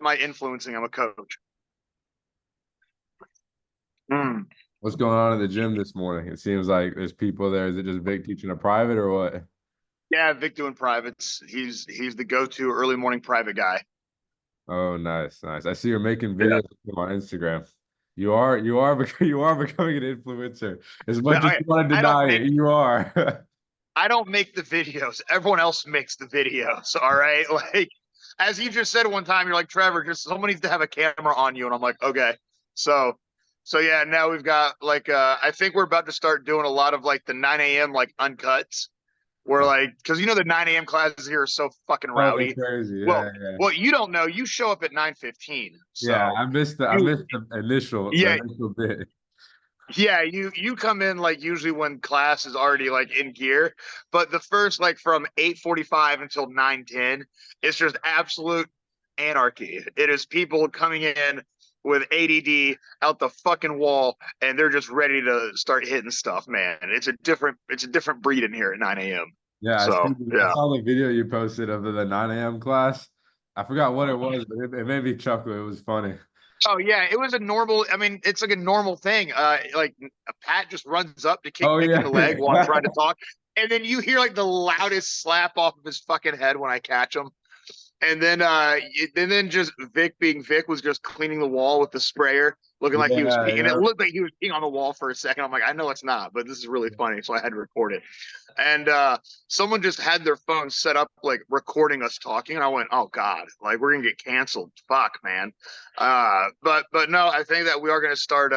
my influencing. I'm a coach. Mm. What's going on in the gym this morning? It seems like there's people there. Is it just Vic teaching a private or what? Yeah, Vic doing privates. He's the go-to early morning private guy. Oh, nice, nice. I see you're making Yeah. videos on Instagram. You are becoming an influencer. As much as Okay. you want to I don't deny make it, you are. I don't make the videos. Everyone else makes the videos. All right. Like as you just said one time, you're like, Trevor, just someone needs to have a camera on you. And I'm like, okay. So so yeah, now we've got like I think we're about to start doing a lot of like the 9 a.m. like uncuts. Where like because the 9 a.m. classes here are so fucking Oh, they're rowdy. crazy. Well, Yeah, yeah. well, you don't know. You show up at 9:15. Yeah, So I you missed the yeah, initial bit. yeah, you come in like usually when class is already like in gear, but the first like from 8:45 until 9:10, it's just absolute anarchy. It is people coming in with ADD out the fucking wall and they're just ready to start hitting stuff, man. It's a different breed in here at 9 a.m. Yeah, So, I yeah. saw the video you posted of the 9 a.m. class. I forgot what it was, but it made me chuckle. It was funny. Oh yeah, it was a normal. I mean, it's like a normal thing. Like a Pat just runs up to kick Oh Vic in yeah, the leg while I'm yeah. trying to talk, and then you hear like the loudest slap off of his fucking head when I catch him. And then just Vic being Vic was just cleaning the wall with the sprayer, looking like he was Yeah, peeing. And it yeah. looked like he was peeing on the wall for a second. I'm like, I know it's not, but this is really funny, so I had to record it. And someone just had their phone set up like recording us talking, and I went, "Oh God, like we're gonna get canceled." Fuck, man. But no, I think that we are gonna start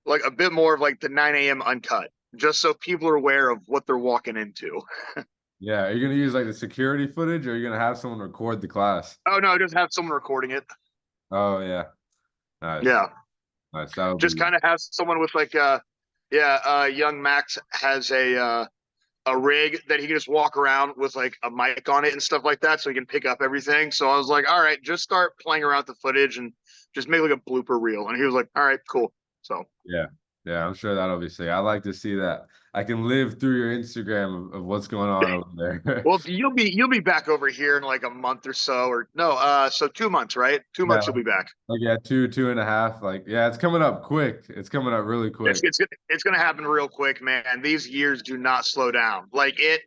like a bit more of like the 9 a.m. uncut, just so people are aware of what they're walking into. Yeah, are you gonna use like the security footage or are you gonna have someone record the class? Oh no, just have someone recording it. Oh yeah. Nice. Yeah, Nice. That'll just be kind of have someone with like yeah, young Max has a rig that he can just walk around with like a mic on it and stuff like that, so he can pick up everything. So I was like, all right, just start playing around with the footage and just make like a blooper reel. And he was like, all right, cool. So yeah. Yeah, I'm sure that'll be sick. I like to see that. I can live through your Instagram of what's going on over there. well, you'll be back over here in like a month or so, or no, so 2 months, right? 2 months Yeah, you'll be back. like yeah, two and a half. Like, yeah, it's coming up quick. It's coming up really It's quick. it's it's gonna happen real quick, man. These years do not slow down. Like it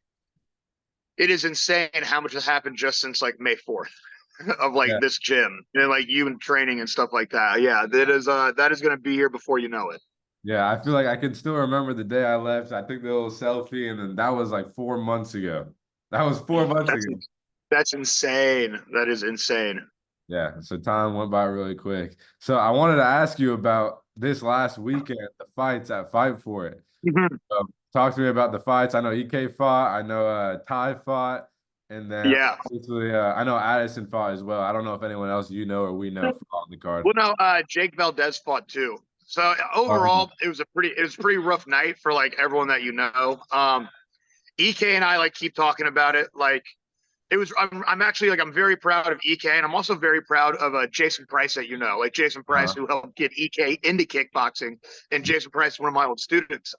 is insane how much has happened just since like May 4th of like Yeah. this gym and like you and training and stuff like that. Yeah, that is gonna be here before you know it. Yeah, I feel like I can still remember the day I left. I took the little selfie, and then that was like 4 months ago. That was 4 months That's ago. that's insane. That is insane. Yeah, so time went by really quick. So I wanted to ask you about this last weekend, the fights at Fight for It. Mhm. Talk to me about the fights. I know EK fought. I know Ty fought, and then Yeah. obviously I know Addison fought as well. I don't know if anyone else you know or we know fought on the card. Well, no, Jake Valdez fought too. So Um, overall, it was a pretty rough night for like everyone that you know. EK and I like keep talking about it. Like it was. I'm actually like I'm very proud of EK, and I'm also very proud of Jason Price that you know, like Jason Price, uh, who helped get EK into kickboxing, and Jason Price, one of my old students.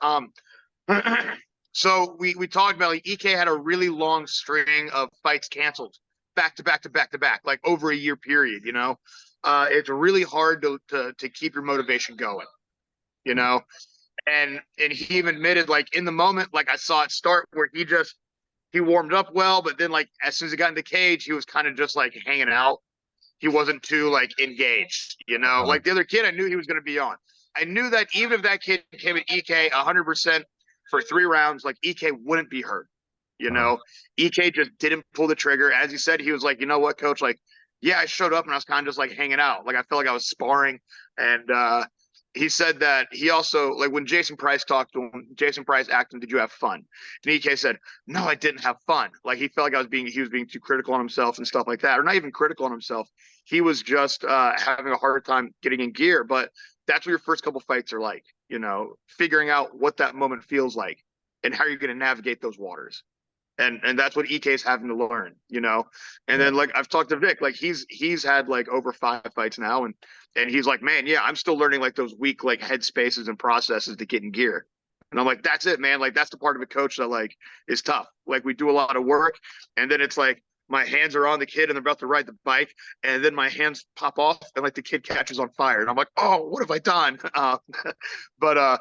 So we talked about like EK had a really long string of fights canceled back to back to back to back, like over a year period. It's really hard to keep your motivation going. You know, and he even admitted like in the moment, like I saw it start where he warmed up well, but then like as soon as he got in the cage, he was kind of just like hanging out. He wasn't too like engaged. uh, Like the other kid, I knew he was going to be on. I knew that even if that kid came at EK 100% for 3 rounds, like EK wouldn't be hurt. You uh, know, EK just didn't pull the trigger. As he said, he was like, you know what, coach? Like, yeah, I showed up and I was kind of just like hanging out. Like I felt like I was sparring, and he said that he also like when Jason Price talked to him. Jason Price asked him, "Did you have fun?" And EK said, "No, I didn't have fun." Like he felt like he was being too critical on himself and stuff like that, or not even critical on himself. He was just having a hard time getting in gear. But that's what your first couple fights are like. Figuring out what that moment feels like and how you're going to navigate those waters. And that's what EK is having to learn. And yeah, then like I've talked to Vic, like he's had like over 5 fights now, and he's like, man, yeah, I'm still learning like those weak like head spaces and processes to get in gear. And I'm like, that's it, man. Like that's the part of a coach that like is tough. Like we do a lot of work, and then it's like my hands are on the kid and they're about to ride the bike, and then my hands pop off and like the kid catches on fire, and I'm like, oh, what have I done? But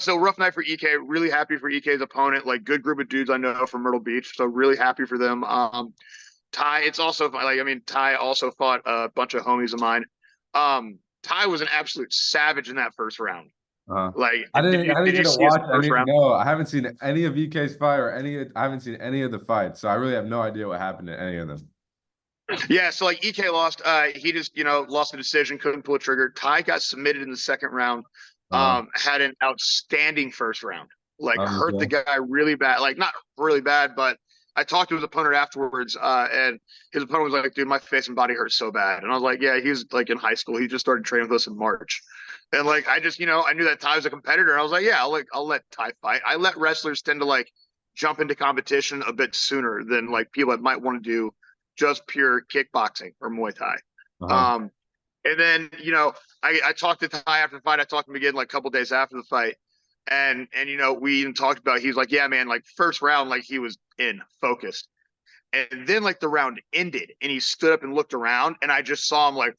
so rough night for EK. Really happy for EK's opponent. Like good group of dudes I know from Myrtle Beach, so really happy for them. Ty, it's also like Ty also fought a bunch of homies of mine. Ty was an absolute savage in that first round. Uh-huh. Like, I did didn't you get to see his watch first any. round? No, I haven't seen any of EK's fight or I haven't seen any of the fights, so I really have no idea what happened in any of them. Yeah, so like EK lost. He just lost the decision, couldn't pull a trigger. Ty got submitted in the second round. Uh-huh. Had an outstanding first round. Like hurt the Okay. guy really bad. Like not really bad, but I talked to his opponent afterwards, and his opponent was like, "Dude, my face and body hurts so bad." And I was like, "Yeah, he's like in high school. He just started training with us in March." And like I just I knew that Ty was a competitor. And I was like, "Yeah, I'll let Ty fight." I let wrestlers tend to like jump into competition a bit sooner than like people that might want to do just pure kickboxing or Muay Thai. Uh-huh. Um, and then I talked to Ty after the fight. I talked to him again like a couple days after the fight, and we even talked about. He was like, "Yeah, man, like first round, like he was in focused." And then like the round ended and he stood up and looked around and I just saw him like,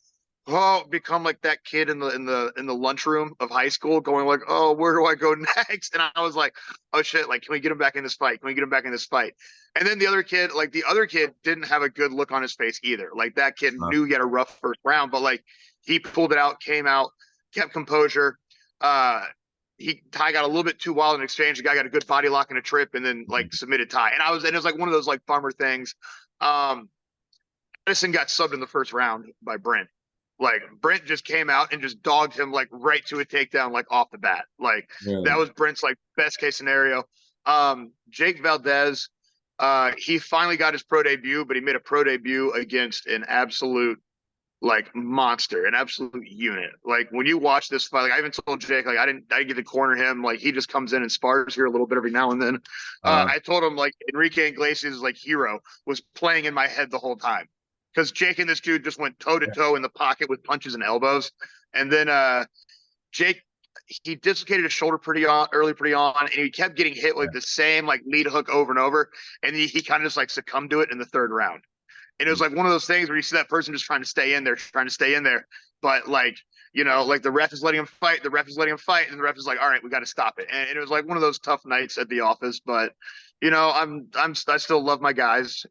oh, become like that kid in the lunchroom of high school going like, oh, where do I go next? And I was like, oh shit, like can we get him back in this fight? Can we get him back in this fight? And then the other kid didn't have a good look on his face either. Like that kid Uh-huh. knew he had a rough first round, but like he pulled it out, came out, kept composure. Ty got a little bit too wild in exchange. The guy got a good body lock and a trip, and then like submitted Ty. And it was like one of those like bummer things. Um, Addison got subbed in the first round by Brent. Like Brent just came out and just dogged him like right to a takedown, like off the bat. Like that Really? was Brent's like best case scenario. Jake Valdez, he finally got his pro debut, but he made a pro debut against an absolute like monster, an absolute unit. Like when you watch this fight, like I even told Jake, like I didn't get to corner him. Like he just comes in and spars here a little bit every now and then. Uh-huh. I told him like Enrique Iglesias' like hero was playing in my head the whole time because Jake and this dude just went toe to toe in the pocket with punches and elbows, and then Jake. He dislocated his shoulder pretty pretty on, and he kept getting hit with the same like lead hook over and over, and he kind of just like succumbed to it in the third round. And it was like one of those things where you see that person just trying to stay in there, trying to stay in there. But like, like the ref is letting him fight, the ref is letting him fight, and the ref is like, all right, we got to stop it. And it was like one of those tough nights at the office. But I still love my guys.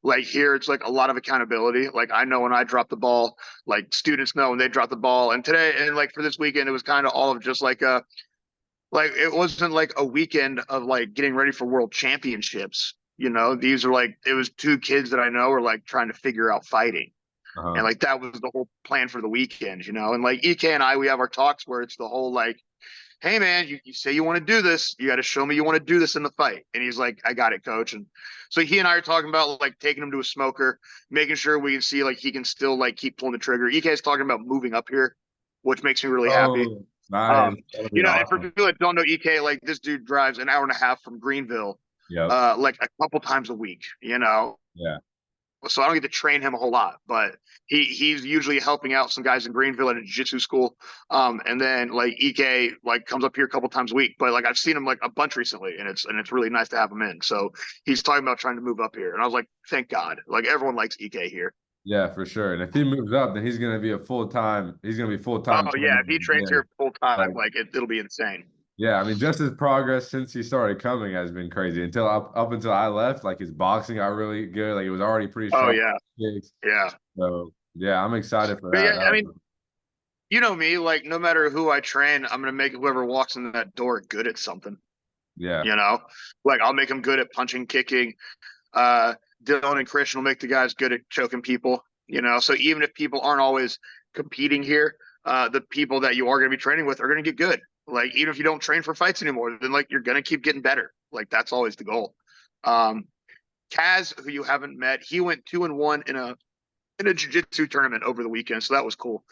Like here, it's like a lot of accountability. Like I know when I drop the ball, like students know when they drop the ball. And today, and like for this weekend, it was kind of all of just like it wasn't like a weekend of like getting ready for world championships. These are like it was two kids that I know are like trying to figure out fighting. And Uh-huh. like that was the whole plan for the weekend. And like EK and I, we have our talks where it's the whole like, hey man, you say you want to do this, you got to show me you want to do this in the fight. And he's like, I got it, coach. And so he and I are talking about like taking him to a smoker, making sure we can see like he can still like keep pulling the trigger. EK is talking about moving up here, which makes me really happy. Oh, nice. That'll be And for awesome. people that don't know EK, like this dude drives an hour and a half from Greenville, Yep. like a couple times a week. Yeah. So I don't get to train him a whole lot, but he's usually helping out some guys in Greenville at a jiu-jitsu school. And then like EK like comes up here a couple times a week, but like I've seen him like a bunch recently, and it's really nice to have him in. So he's talking about trying to move up here, and I was like, thank God, like everyone likes EK here. Yeah, for sure. And if he moves up, then he's gonna be he's gonna be full-time Oh yeah, if he training. trains Yeah. here full time, Like, like it'll be insane. yeah, I mean, just his progress since he started coming has been crazy. Up until I left, like his boxing got really good. Like it was already pretty Oh strong yeah, kicks. yeah. So yeah, I'm excited for But that. yeah, I mean, you know me, like no matter who I train, I'm gonna make whoever walks in that door good at something. Yeah. You know, like I'll make them good at punching, kicking. Uh, Dylan and Christian will make the guys good at choking people. So even if people aren't always competing here, the people that you are going to be training with are going to get good. Like even if you don't train for fights anymore, then like you're going to keep getting better. Like that's always the goal. Um, Kaz, who you haven't met, he went 2-1 in a jiu-jitsu tournament over the weekend, so that was cool.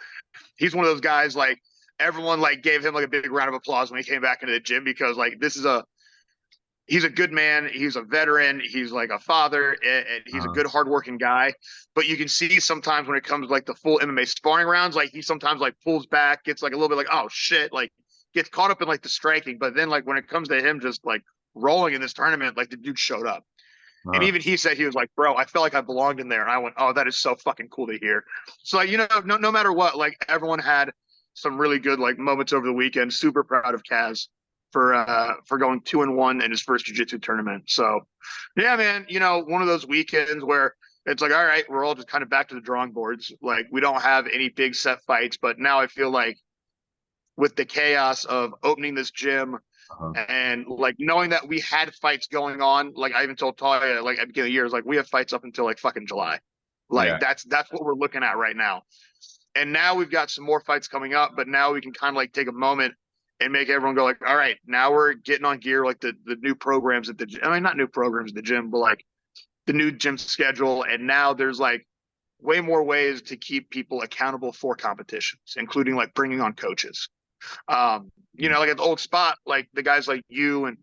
He's one of those guys like everyone like gave him like a big round of applause when he came back into the gym because like he's a good man. He's a veteran. He's like a father, and he's a Uh, good, hardworking guy. But you can see sometimes when it comes to, like the full MMA sparring rounds, like he sometimes like pulls back, gets like a little bit like, oh shit, like gets caught up in like the striking. But then like when it comes to him just like rolling in this tournament, like the dude showed up. And Uh-huh. even he said, he was like, bro, I felt like I belonged in there. And I went, oh, that is so fucking cool to hear. So like, no matter what, like everyone had some really good like moments over the weekend. Super proud of Kaz for going 2-1 in his first jiu-jitsu tournament. So yeah, man, one of those weekends where it's like, all right, we're all just kind of back to the drawing boards. Like we don't have any big set fights, but now I feel like with the chaos of opening this gym Uh-huh. and like knowing that we had fights going on, like I even told Talia, like at the beginning of the year, is like we have fights up until like fucking July. Yeah. Like that's what we're looking at right now. And now we've got some more fights coming up, but now we can kind of like take a moment and make everyone go like, all right, now we're getting on gear, like the new programs at the gym. I mean, not new programs at the gym, but like the new gym schedule. And now there's like way more ways to keep people accountable for competitions, including like bringing on coaches. Like at the old spot, like the guys like you and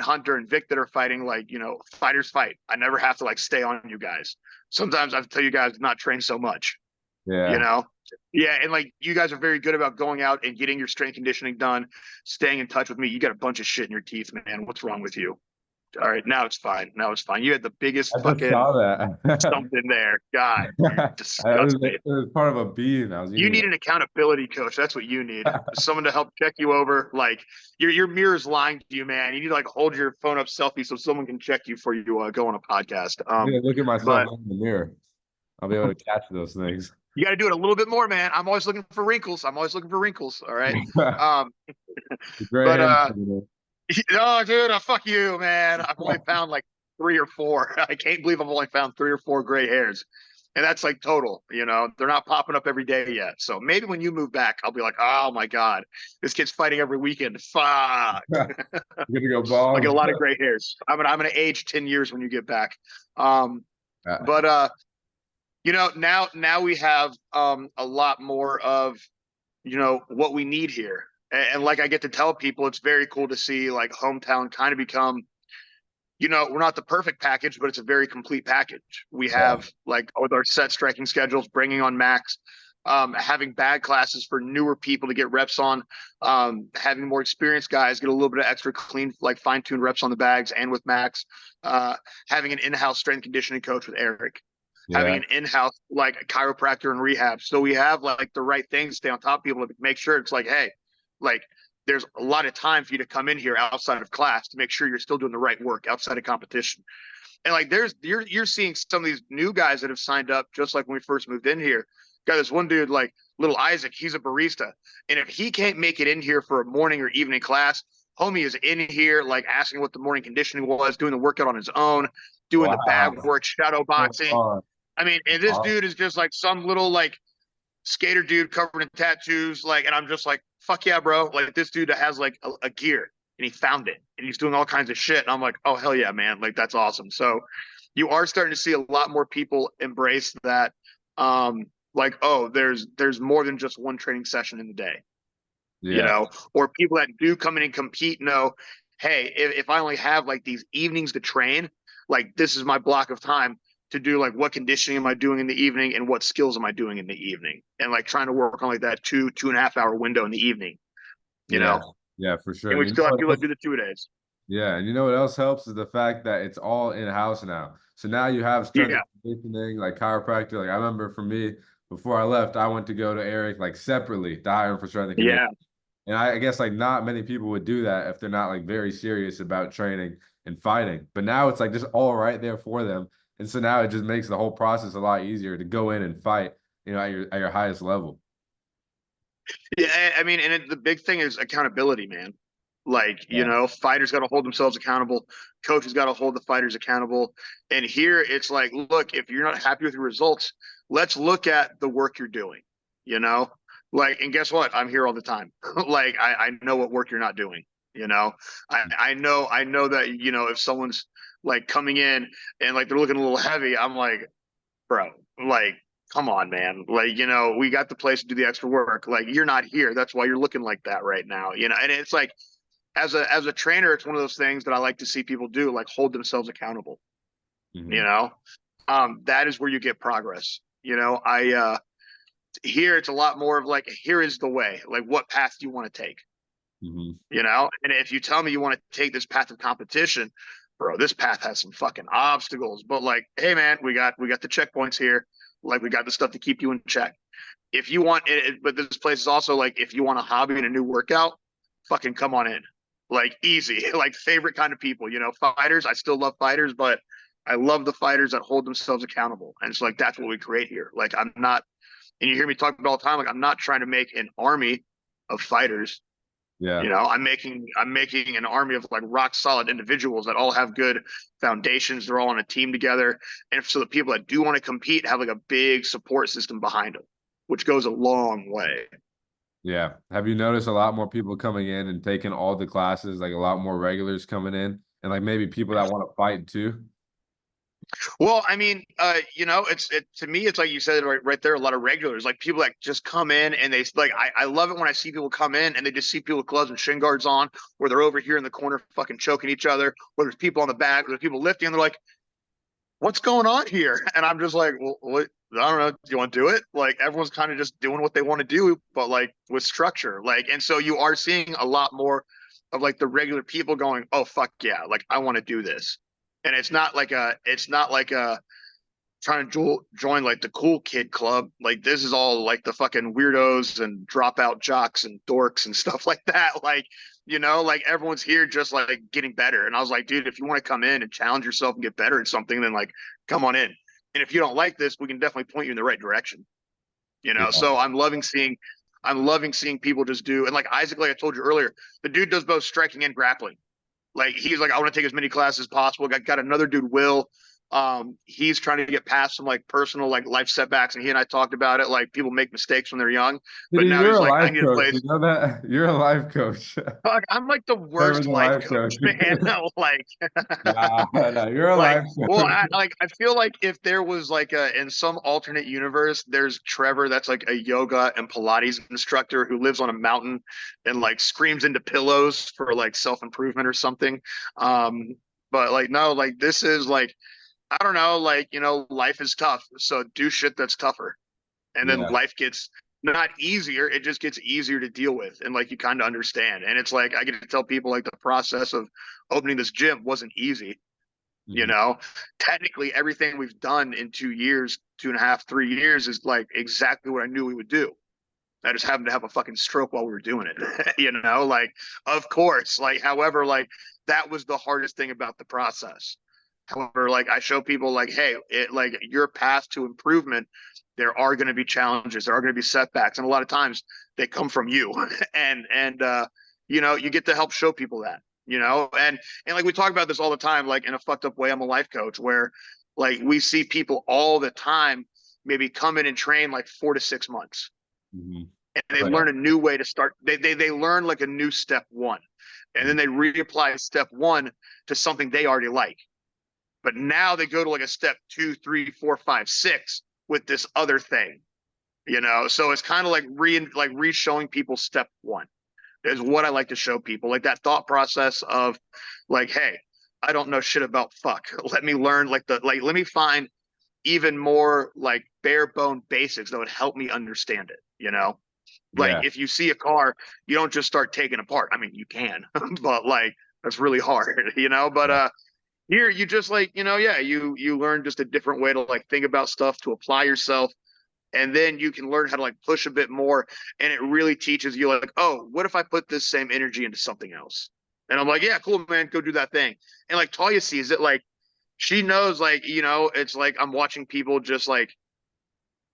Hunter and Vic that are fighting, like, fighters fight. I never have to like stay on you guys. Sometimes I have to tell you guys to not train so much, you Yeah. know? Yeah, and like you guys are very good about going out and getting your strength conditioning done, staying in touch with me. You got a bunch of shit in your teeth, man. What's wrong with you? All right, now it's fine. Now it's fine. You had the biggest I just fucking saw that. something there. God, you're It disgusting. was part of a bean. I was You eating need it. an accountability coach. That's what you need. Someone to help check you over. Like your mirror's lying to you, man. You need to like hold your phone up selfie so someone can check you before you go on a podcast. I'm gonna look at myself But in the mirror. I'll be able to catch those things. you got to do it a little bit more, man. I'm always looking for wrinkles. I'm always looking for wrinkles. All right. Um, The gray but hair. You oh, dude, fuck you, man. I've only found like 3 or 4. I can't believe I've only found 3 or 4 gray hairs. And that's like total, they're not popping up every day yet. So maybe when you move back, I'll be like, oh my God, this kid's fighting every weekend. Fuck. You're gonna go I'll get bald. a lot of gray hairs. I'm gonna age 10 years when you get back. Um, but now we have a lot more of what we need here. And like I get to tell people, it's very cool to see like hometown kind of become, we're not the perfect package, but it's a very complete package. We Yeah. have like with our set striking schedules, bringing on Max, having bag classes for newer people to get reps on, having more experienced guys get a little bit of extra clean, like fine tuned reps on the bags and with Max, having an in-house strength conditioning coach with Eric, having Yeah. an in-house like chiropractor and rehab. So we have like the right things to stay on top of people to make sure it's like, hey, like there's a lot of time for you to come in here outside of class to make sure you're still doing the right work outside of competition. And like you're seeing some of these new guys that have signed up just like when we first moved in here. Got this one dude like little Isaac, he's a barista. And if he can't make it in here for a morning or evening class, homie is in here like asking what the morning conditioning was, doing the workout on his own, doing the bag Wow. work, shadow So boxing. fun. I mean, and this Awesome. dude is just like some little like skater dude covered in tattoos. Like, and I'm just like, fuck yeah, bro. Like this dude has like a gear and he found it and he's doing all kinds of shit. And I'm like, oh hell yeah, man. Like that's awesome. So you are starting to see a lot more people embrace that. Like, oh, there's more than just one training session in the day, Yeah. or people that do come in and compete know, hey, if I only have like these evenings to train, like this is my block of time to do like what conditioning am I doing in the evening and what skills am I doing in the evening, and like trying to work on like that 2.5 hour window in the evening, you Yeah. know, Yeah, for sure. and And we you still know have what people that else? do the 2 days. Yeah, and you know what else helps is the fact that it's all in-house now. So now you have strength Yeah, and conditioning, like chiropractor. Like I remember for me, before I left, I went to go to Eric like separately to hire him for strength and yeah, conditioning. And I guess like not many people would do that if they're not like very serious about training and fighting. But now it's like just all right there for them. And so now it just makes the whole process a lot easier to go in and fight, at your highest level. yeah. I mean, and the big thing is accountability, man. Like, Yeah. fighters got to hold themselves accountable. Coaches got to hold the fighters accountable. And here it's like, look, if you're not happy with your results, let's look at the work you're doing, you know? Like, and guess what? I'm here all the time. Like, I know what work you're not doing, you know? I know that, if someone's like coming in and like they're looking a little heavy, I'm like, bro, like, come on, man. Like, we got the place to do the extra work. Like, you're not here. That's why you're looking like that right now, and it's like, as a trainer, it's one of those things that I like to see people do, like hold themselves accountable. You Hmm. know, that is where you get progress. I here it's a lot more of like, here is the way. Like, what path do you want to take? Hmm. And if you tell me you want to take this path of competition, bro, this path has some fucking obstacles, but like, hey man, we got the checkpoints here. Like we got the stuff to keep you in check. If you want it, but this place is also like, if you want a hobby and a new workout, fucking come on in. Like easy, like favorite kind of people, fighters. I still love fighters, but I love the fighters that hold themselves accountable. And it's like, that's what we create here. Like I'm not, and you hear me talk about all the time, like I'm not trying to make an army of fighters. Yeah. I'm making an army of like rock solid individuals that all have good foundations. They're all on a team together. And so the people that do want to compete have like a big support system behind them, which goes a long way. Yeah. Have you noticed a lot more people coming in and taking all the classes, like a lot more regulars coming in, and like maybe people that want to fight too? Well, I mean, to me, it's like you said right there, a lot of regulars, like people that just come in and they like, I love it when I see people come in and they just see people with gloves and shin guards on, or they're over here in the corner fucking choking each other, or there's people on the back, or there's people lifting, and they're like, what's going on here? And I'm just like, well, what? I don't know. Do you want to do it? Like everyone's kind of just doing what they want to do, but like with structure. Like, and so you are seeing a lot more of like the regular people going, oh fuck yeah, like I want to do this. And it's not like a trying to join like the cool kid club. Like this is all like the fucking weirdos and dropout jocks and dorks and stuff like that. Like, like everyone's here just like getting better. And I was like, dude, if you want to come in and challenge yourself and get better at something, then like come on in. And if you don't like this, we can definitely point you in the right direction. Yeah. So I'm loving seeing people just do, and like Isaac, like I told you earlier, the dude does both striking and grappling. Like he's like, I want to take as many classes as possible. Got another dude, Will. He's trying to get past some like personal like life setbacks, and he and I talked about it. Like people make mistakes when they're young, but Dude, now you're he's a like, I life need to coach. play. You know that? You're a life coach. Fuck, I'm like the Trevor's worst a life life coach, coach. man. Like, Nah, no, you're a like, life well, coach. I feel like if there was like in some alternate universe, there's Trevor that's like a yoga and Pilates instructor who lives on a mountain and like screams into pillows for like self improvement or something. Um, but like no, like this is like I don't know, like life is tough, so do shit that's tougher, and then Yeah. life gets not easier, it just gets easier to deal with, and like you kind of understand. And it's like I get to tell people like the process of opening this gym wasn't easy. you Mhm. know Technically everything we've done in 2 years, 2.5, 3 years is like exactly what I knew we would do. I just happened to have a fucking stroke while we were doing it. Like, of course, like, however, like that was the hardest thing about the process. However, like I show people like, hey, like your path to improvement, there are going to be challenges, there are going to be setbacks, and a lot of times they come from you. And you get to help show people that, and like we talk about this all the time, like in a fucked up way. I'm a life coach where like we see people all the time maybe come in and train like 4 to 6 months, Mhm. and they Oh, yeah. learn a new way to start. They learn like a new step one, and then Mhm. they reapply step one to something they already like. But now they go to like a step 2, 3, 4, 5, 6 with this other thing. So it's kind of like re-showing people step one is what I like to show people, like that thought process of like, hey, I don't know shit about fuck. Let me learn let me find even more like bare bone basics that would help me understand it. Like Yeah. if you see a car, you don't just start taking apart. I mean, you can, but like that's really hard. But Yeah. here you just like, yeah, you learn just a different way to like think about stuff, to apply yourself, and then you can learn how to like push a bit more, and it really teaches you like, oh, what if I put this same energy into something else? And I'm like, yeah, cool, man, go do that thing. And like Talia sees it, like she knows, like, it's like I'm watching people just like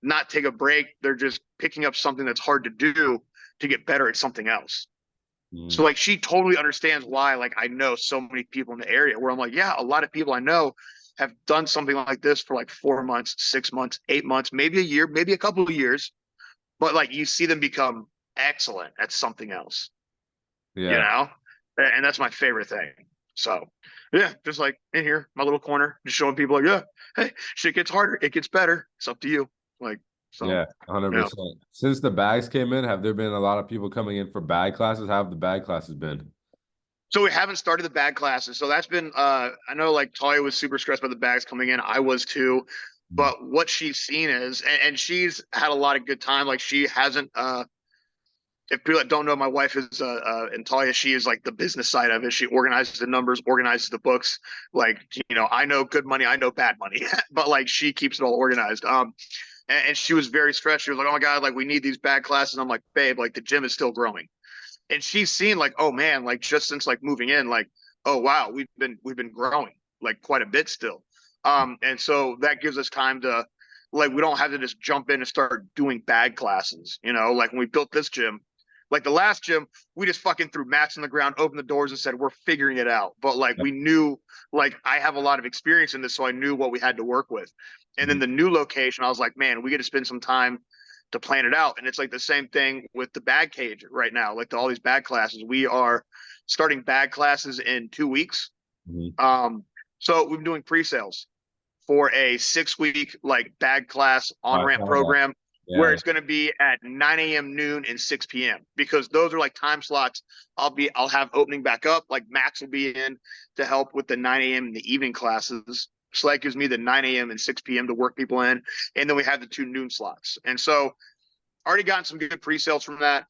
not take a break. They're just picking up something that's hard to do to get better at something else. So Mhm. like she totally understands why like I know so many people in the area, where I'm like, yeah, a lot of people I know have done something like this for like 4 months, 6 months, 8 months, maybe a year, maybe a couple of years, but like you see them become excellent at something else, you Yeah. know? And that's my favorite thing. So yeah, just like in here, my little corner, just showing people like, yeah, hey, shit gets harder, it gets better. It's up to you. Like, so Yeah. you know. 100%. Since the bags came in, have there been a lot of people coming in for bag classes? How have the bag classes been? So we haven't started the bag classes. So that's been I know like Talia was super stressed by the bags coming in. I was too. Mhm. But what she's seen is, and she's had a lot of good time. Like she hasn't if people that don't know, my wife is and Talia, she is like the business side of it. She organizes the numbers, organizes the books. Like, I know good money, I know bad money, but like she keeps it all organized. And she was very stressed. She was like, "Oh my God, like we need these bad classes." I'm like, "Babe, like the gym is still growing." And she's seen like, "Oh man, like just since like moving in, like, oh wow, we've been growing like quite a bit still." And so that gives us time to like we don't have to just jump in and start doing bad classes. Like when we built this gym, like the last gym, we just fucking threw mats on the ground, opened the doors, and said, "We're figuring it out." But like we knew, like I have a lot of experience in this, so I knew what we had to work with. And then the new location, I was like, man, we get to spend some time to plan it out. And it's like the same thing with the bag cage right now, like all these bag classes. We are starting bag classes in 2 weeks. Mhm. So we've been doing pre-sales for a 6 week like bag class I on-ramp saw that. program where Yeah. it's going to be at 9 a.m., noon, and 6 p.m. because those are like time slots. I'll have opening back up. Like Max will be in to help with the 9 a.m. and the evening classes. So that gives me the 9 a.m. and 6 p.m. to work people in. And then we have the 2 noon slots. And so already gotten some good pre-sales from that.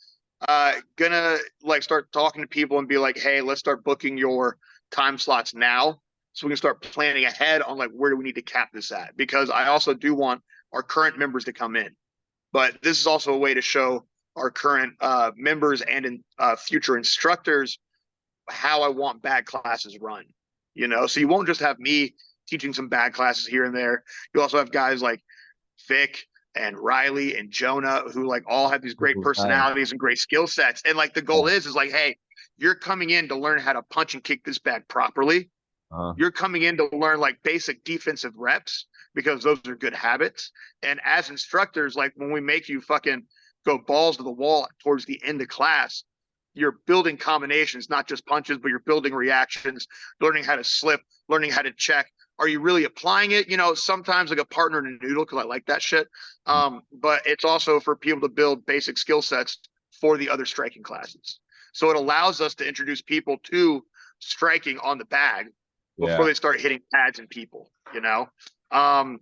Gonna like start talking to people and be like, hey, let's start booking your time slots now so we can start planning ahead on like where do we need to cap this at, because I also do want our current members to come in, but this is also a way to show our current members and future instructors how I want bad classes run. So you won't just have me teaching some bad classes here and there. You also have guys like Vic and Riley and Jonah, who like all have these great Nice. personalities and great skill sets. And like the goal is like, hey, you're coming in to learn how to punch and kick this bag properly. Uh-huh. You're coming in to learn like basic defensive reps because those are good habits. And as instructors, like when we make you fucking go balls to the wall towards the end of class, you're building combinations, not just punches, but you're building reactions, learning how to slip, learning how to check. Are you really applying it? Sometimes like a partner in a noodle because I like that shit. But it's also for people to build basic skill sets for the other striking classes. So it allows us to introduce people to striking on the bag before Yeah. they start hitting pads and people. Um,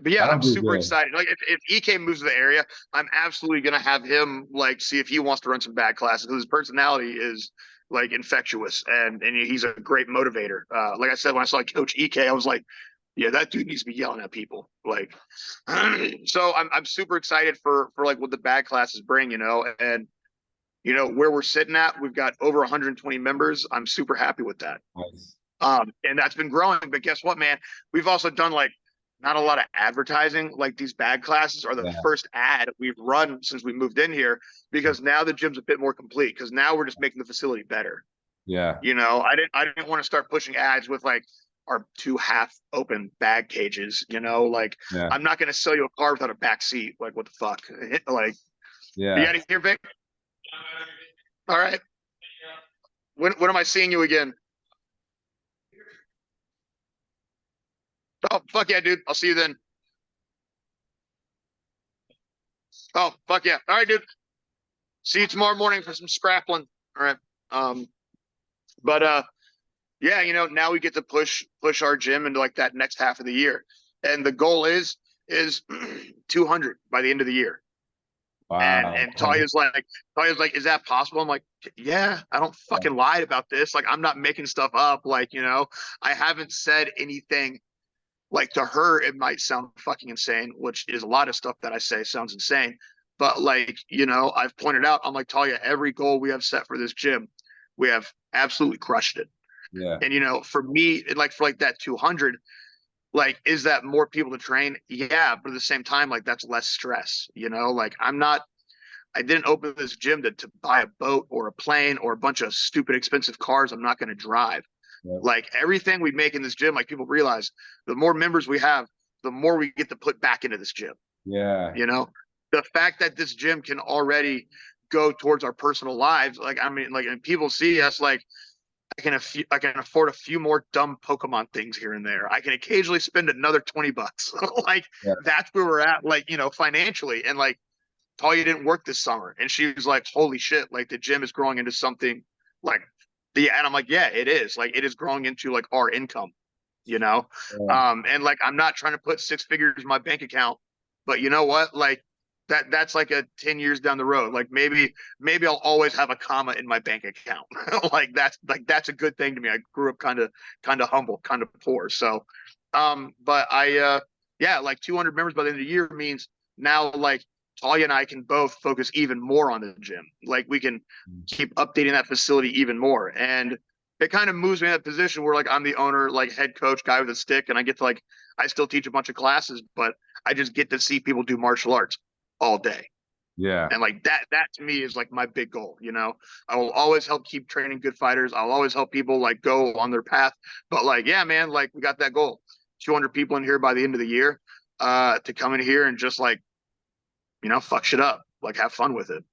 but yeah, That'll I'm be super good. excited. Like if EK moves to the area, I'm absolutely gonna have him like see if he wants to run some bad classes because his personality is like infectious and he's a great motivator. Like I said, when I saw Coach EK, I was like, yeah, that dude needs to be yelling at people. Like, so I'm super excited for like what the bad classes bring. And where we're sitting at, we've got over 120 members. I'm super happy with that. Nice. And that's been growing. But guess what, man? We've also done like not a lot of advertising. Like these bag classes are the Yeah. first ad we've run since we moved in here because now the gym's a bit more complete because now we're just making the facility better. Yeah. I didn't want to start pushing ads with like our 2 half open bag cages. Like Yeah. I'm not going to sell you a car without a back seat. Like what the fuck? Like you Yeah. got to hear Vic? All right. When am I seeing you again? Oh, fuck yeah, dude. I'll see you then. Oh, fuck yeah. All right, dude. See you tomorrow morning for some scrappling. All right. Um, but yeah, now we get to push our gym into like that next half of the year. And the goal is 200 by the end of the year. And Wow. and Talia's like, is that possible? I'm like, yeah, I don't fucking lie about this. Like, I'm not making stuff up. Like, I haven't said anything. Like to her, it might sound fucking insane, which is a lot of stuff that I say sounds insane. But like, I've pointed out, I'm like, Talia, every goal we have set for this gym, we have absolutely crushed it. Yeah. And for me, like for like that 200, like, is that more people to train? Yeah, but at the same time, like that's less stress. Like I didn't open this gym to buy a boat or a plane or a bunch of stupid expensive cars I'm not going to drive. Yeah. Like everything we make in this gym, like people realize the more members we have, the more we get to put back into this gym. Yeah. The fact that this gym can already go towards our personal lives, like I mean, like and people see us like I can afford a few more dumb Pokemon things here and there. I can occasionally spend another $20. Like Yeah. that's where we're at, like, financially. And like Talia didn't work this summer. And she was like, holy shit, like the gym is growing into something like and I'm like, yeah, it is. Like it is growing into like our income, you know? Yeah. And like I'm not trying to put 6 figures in my bank account, but you know what? Like that's like a 10 years down the road. Like maybe I'll always have a comma in my bank account. That's a good thing to me. I grew up kind of humble, kind of poor. So but yeah, like 200 members by the end of the year means now like Talia and I can both focus even more on the gym. Like we can keep updating that facility even more. And it kind of moves me in that position where like I'm the owner, like head coach, guy with a stick, and I get to like I still teach a bunch of classes, but I just get to see people do martial arts all day. Yeah. And like that to me is like my big goal, you know. I will always help keep training good fighters. I'll always help people like go on their path. But like, yeah, man, like we got that goal. 200 people in here by the end of the year to come in here and just like, you know, fuck shit up, like have fun with it.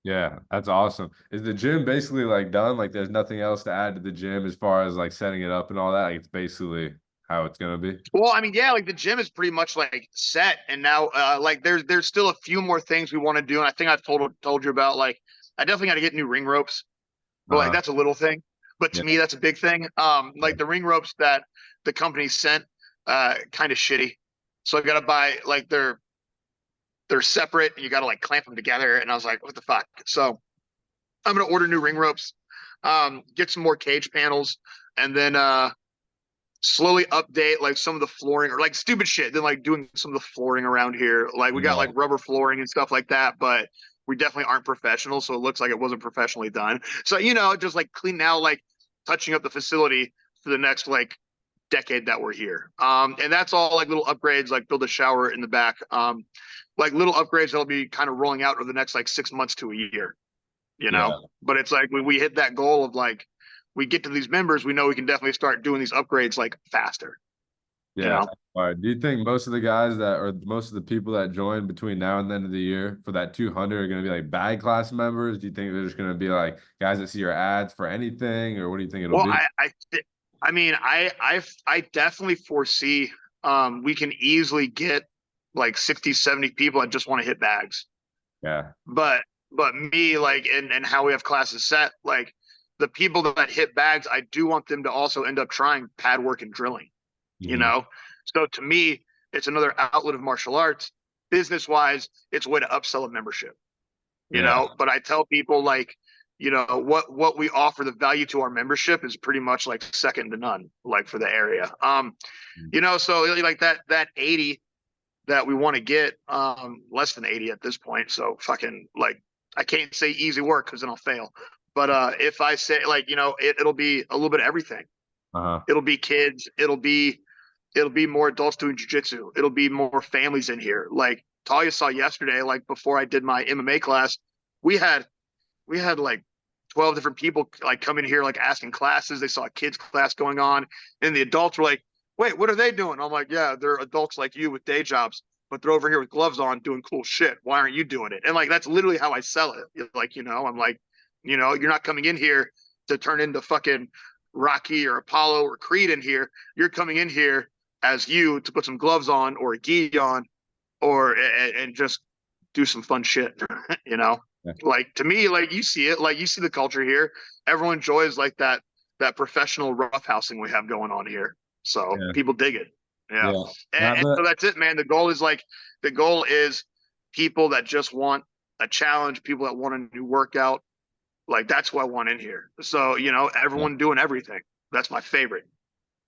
Yeah, that's awesome. Is the gym basically like done? Like there's nothing else to add to the gym as far as like setting it up and all that? Like it's basically how it's gonna be. Well, I mean, yeah, like the gym is pretty much like set, and now like there's still a few more things we want to do, and I think I've told you about. Like I definitely got to get new ring ropes, but like Uh-huh. that's a little thing, but Yeah. to me that's a big thing. Yeah. Like the ring ropes that the company sent, kind of shitty, so I got to buy like they're separate, and you got to like clamp them together, and I was like, what the fuck? So I'm gonna order new ring ropes, get some more cage panels, and then slowly update like some of the flooring or like stupid shit. Then like doing some of the flooring around here. Like we got Yeah. like rubber flooring and stuff like that, but we definitely aren't professional, so it looks like it wasn't professionally done. So you know, just like clean now, like touching up the facility for the next like decade that we're here. And that's all like little upgrades, like build a shower in the back. Like little upgrades that'll be kind of rolling out over the next like 6 months to a year, you know. Yeah. But it's like when we hit that goal of like we get to these members, we know we can definitely start doing these upgrades like faster, you Yeah. know. All right. Do you think most of the guys that or most of the people that join between now and the end of the year for that 200 are going to be like bag class members? Do you think they're just going to be like guys that see your ads for anything, or what do you think it'll Well, be? I mean, I definitely foresee we can easily get like 60, 70 people that just want to hit bags. Yeah. But me, like, and how we have classes set, like the people that hit bags, I do want them to also end up trying pad work and drilling, you Hmm. know? So to me, it's another outlet of martial arts. Business wise, it's a way to upsell a membership, you Yeah. know. But I tell people like, you know, what we offer, the value to our membership is pretty much like second to none, like for the area. You know, so like that 80 that we want to get, less than 80 at this point. So fucking like I can't say easy work because then I'll fail. But if I say like, you know, it'll be a little bit of everything. Uh-huh. It'll be kids, it'll be more adults doing jujitsu, it'll be more families in here. Like Talia saw yesterday, like before I did my MMA class, we had we had like 12 different people like come in here like asking classes. They saw a kids class going on, and the adults were like, wait, what are they doing? I'm like, yeah, they're adults like you with day jobs, but they're over here with gloves on doing cool shit. Why aren't you doing it? And like that's literally how I sell it. Like, you know, I'm like, you know, you're not coming in here to turn into fucking Rocky or Apollo or Creed in here. You're coming in here as you to put some gloves on or a gi on or and just do some fun shit, you know. Yeah. Like to me, like you see it, like you see the culture here. Everyone enjoys like that professional roughhousing we have going on here. So Yeah. people dig it. Yeah. Yeah. And I And bet. so that's it, man. The goal is people that just want a challenge, people that want a new workout. Like that's what I want in here. So, you know, Yeah. everyone doing everything. That's my favorite.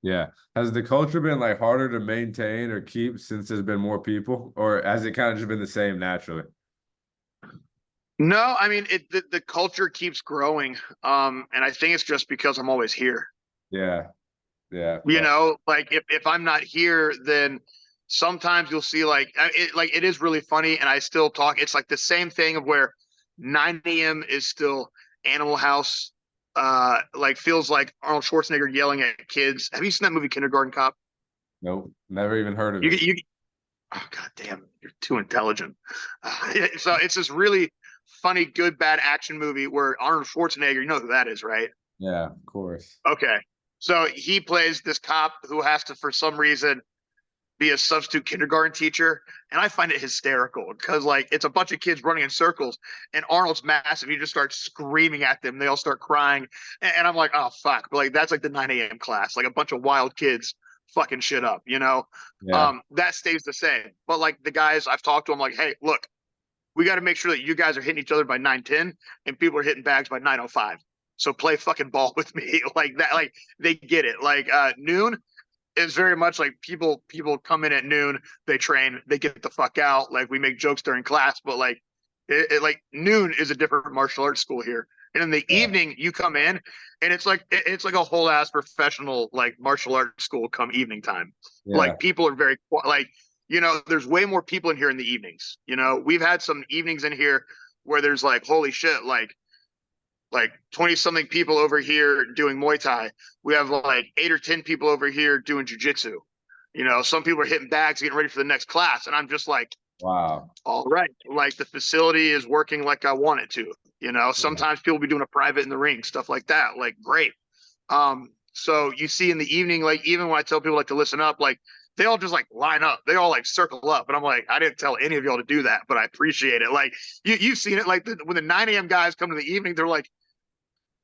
Yeah. Has the culture been like harder to maintain or keep since there's been more people, or has it kind of just been the same naturally? No, I mean the culture keeps growing. And I think it's just because I'm always here. Yeah. Yeah. You know, like if I'm not here, then sometimes you'll see like it is really funny, and I still talk. It's like the same thing of where 9 a.m. is still Animal House. Like feels like Arnold Schwarzenegger yelling at kids. Have you seen that movie Kindergarten Cop? Nope. Never even heard of it. You oh god damn, you're too intelligent. So it's this really funny, good, bad action movie where Arnold Schwarzenegger, you know who that is, right? Yeah, of course. Okay. So he plays this cop who has to, for some reason, be a substitute kindergarten teacher. And I find it hysterical because, like, it's a bunch of kids running in circles, and Arnold's massive. You just start screaming at them. They all start crying. And I'm like, oh, fuck. But, like, that's like the 9 a.m. class, like a bunch of wild kids fucking shit up, you know? Yeah. That stays the same. But, like, the guys I've talked to, I'm like, hey, look, we got to make sure that you guys are hitting each other by 9:10 and people are hitting bags by 9:05. So play fucking ball with me like that. Like they get it. Like noon is very much like people come in at noon, they train, they get the fuck out. Like we make jokes during class, but like like noon is a different martial arts school here. And in the Yeah. evening, you come in, and it's like a whole ass professional like martial arts school come evening time. Yeah. Like people are very like there's way more people in here in the evenings. We've had some evenings in here where there's like holy shit, like 20 something people over here doing Muay Thai. We have like 8 or 10 people over here doing jujitsu. Some people are hitting bags, getting ready for the next class. And I'm just like, Wow. all right, like the facility is working like I want it to. Yeah. Sometimes people be doing a private in the ring, stuff like that. Like, great. So you see in the evening, like even when I tell people like to listen up, like they all just like line up, they all like circle up, and I'm like, I didn't tell any of y'all to do that, but I appreciate it. Like you've seen it, like when the 9 a.m. guys come to the evening, they're like,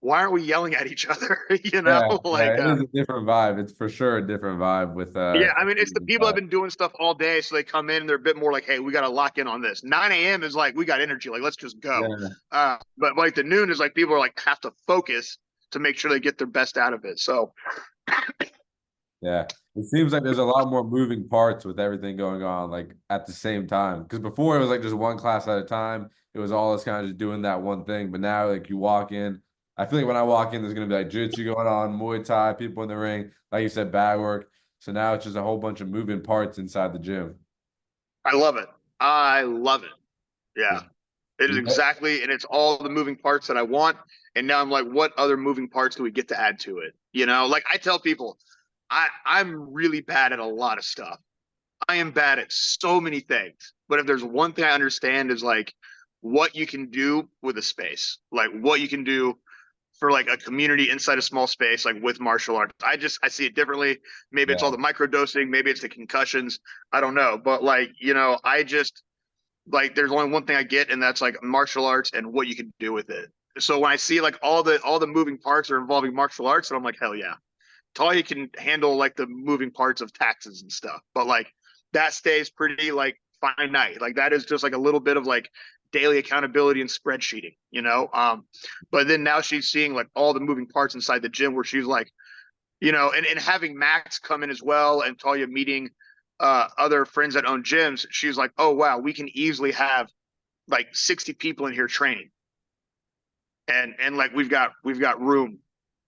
why aren't we yelling at each other? Yeah. Like, Yeah. It is a different vibe. It's for sure a different vibe with yeah, I mean, it's the people that have been doing stuff all day. So they come in and they're a bit more like, hey, we got to lock in on this. 9 a.m. is like, we got energy. Like, let's just go. Yeah. But like the noon is like, people are like, have to focus to make sure they get their best out of it. So, Yeah. It seems like there's a lot more moving parts with everything going on, like at the same time. Because before it was like just one class at a time. It was all us kind of just doing that one thing. But now, like you walk in, I feel like when I walk in, there's gonna be like jiu-jitsu going on, Muay Thai, people in the ring, like you said, bag work. So now it's just a whole bunch of moving parts inside the gym. I love it. I love it. Yeah. Yeah, it is Yeah. exactly. And it's all the moving parts that I want. And now I'm like, what other moving parts do we get to add to it? Like I tell people, I'm really bad at a lot of stuff. I am bad at so many things. But if there's one thing I understand is like what you can do with a space, like what you can do for like a community inside a small space, like with martial arts. I see it differently. Maybe it's all Yeah. the micro dosing, maybe it's the concussions. I don't know. But like, I just like there's only one thing I get, and that's like martial arts and what you can do with it. So when I see like all the moving parts are involving martial arts, and I'm like, hell yeah. Talia can handle like the moving parts of taxes and stuff, but like that stays pretty like finite. Like that is just like a little bit of like daily accountability and spreadsheeting. But then now she's seeing like all the moving parts inside the gym where she's like, and having Max come in as well and Talia meeting other friends that own gyms, she's like, oh wow, we can easily have like 60 people in here training. And like we've got room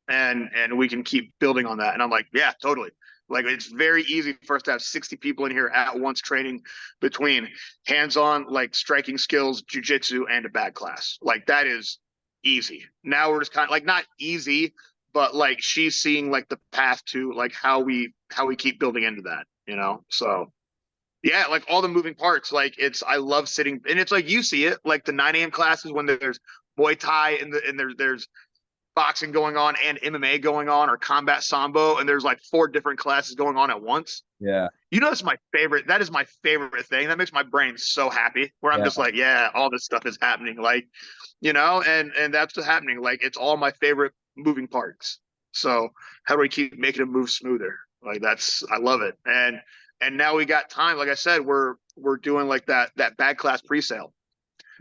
and we can keep building on that. And I'm like, yeah, totally. Like it's very easy for us to have 60 people in here at once training between hands-on like striking skills, jujitsu, and a bag class. Like that is easy. Now we're just kind of like not easy, but like she's seeing like the path to like how we keep building into that. So yeah, like all the moving parts. Like I love sitting and it's like you see it, like the 9 a.m. classes when there's Muay Thai and there's boxing going on and MMA going on or combat sambo and there's like 4 different classes going on at once. Yeah. That's my favorite. That is my favorite thing. That makes my brain so happy where I'm Yeah. just like, yeah, all this stuff is happening. Like, and that's what's happening. Like it's all my favorite moving parts. So how do we keep making it move smoother? Like I love it. And now we got time. Like I said, we're doing like that bag class pre-sale.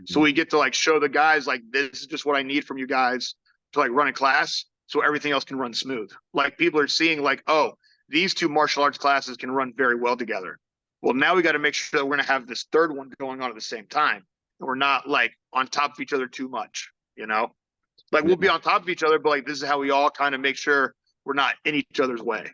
So Mhm. we get to like show the guys like this is just what I need from you guys to like run a class so everything else can run smooth. Like people are seeing like, oh, these 2 martial arts classes can run very well together. Well, now we got to make sure that we're going to have this third one going on at the same time. And we're not like on top of each other too much. Like we'll be Yeah. on top of each other, but like this is how we all kind of make sure we're not in each other's way.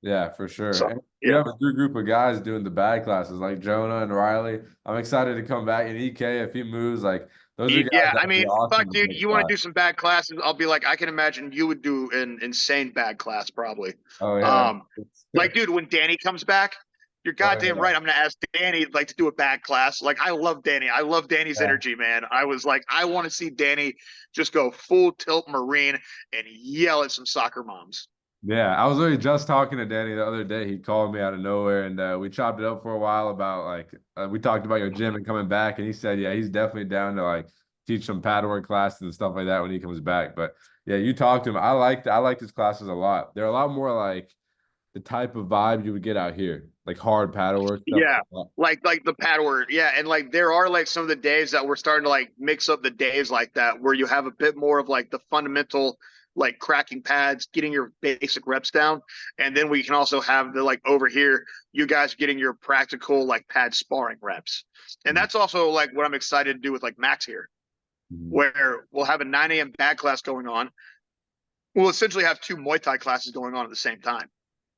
Yeah, for sure. So And you yeah. have a good group of guys doing the bad classes like Jonah and Riley. I'm excited to come back. And EK, if he moves, like those are guys Yeah, that I would be mean, fuck, awesome to dude. take You want to back. do some bad classes? I'll be like, I can imagine you would do an insane bad class, probably. Oh yeah. Um, like, dude, when Danny comes back, you're Oh goddamn yeah. right. I'm gonna ask Danny like to do a bad class. Like, I love Danny. I love Danny's Yeah. energy, man. I was like, I want to see Danny just go full tilt Marine and yell at some soccer moms. Yeah, I was really just talking to Danny the other day. He called me out of nowhere, and we chopped it up for a while about like we talked about your gym and coming back, and he said, yeah, he's definitely down to like teach some pad work classes and stuff like that when he comes back. But yeah, you talked to him. I liked his classes a lot. They're a lot more like the type of vibe you would get out here, like hard paddle work stuff Yeah. like that. Like the pad word. Yeah. And like there are like some of the days that we're starting to like mix up the days like that where you have a bit more of like the fundamental like cracking pads, getting your basic reps down. And then we can also have the like over here, you guys getting your practical like pad sparring reps. And Mhm. that's also like what I'm excited to do with like Max here, Mhm. where we'll have a 9 a.m. bag class going on. We'll essentially have two Muay Thai classes going on at the same time.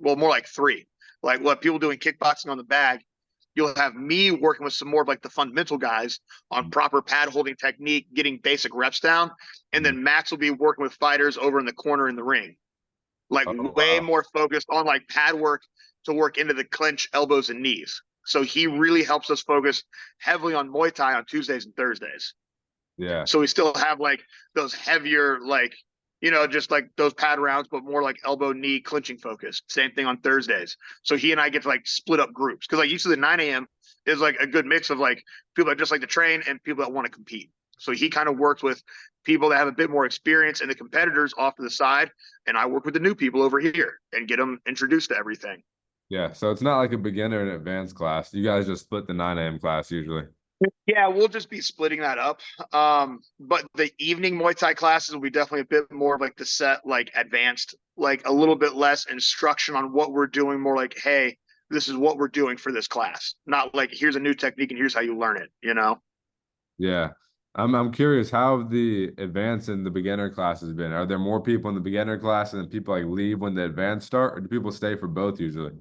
Well, more like three. Like what people doing kickboxing on the bag, you'll have me working with some more of like the fundamental guys on proper pad holding technique, getting basic reps down, and Mhm. then Max will be working with fighters over in the corner in the ring, like Oh way wow. more focused on like pad work to work into the clinch, elbows, and knees. So he really helps us focus heavily on Muay Thai on Tuesdays and Thursdays. Yeah. So we still have like those heavier, like, just like those pad rounds, but more like elbow, knee, clinching focused. Same thing on Thursdays. So he and I get to like split up groups because like usually the 9 a.m. is like a good mix of like people that just like to train and people that want to compete. So he kind of works with people that have a bit more experience and the competitors off to the side. And I work with the new people over here and get them introduced to everything. Yeah. So it's not like a beginner and advanced class. You guys just split the 9 a.m. class usually. Yeah, we'll just be splitting that up. But the evening Muay Thai classes will be definitely a bit more of like the set, like advanced, like a little bit less instruction on what we're doing, more like, hey, this is what we're doing for this class. Not like here's a new technique and here's how you learn it. Yeah. I'm curious how have the advanced and the beginner classes been? Are there more people in the beginner class and then people like leave when the advanced start, or do people stay for both usually?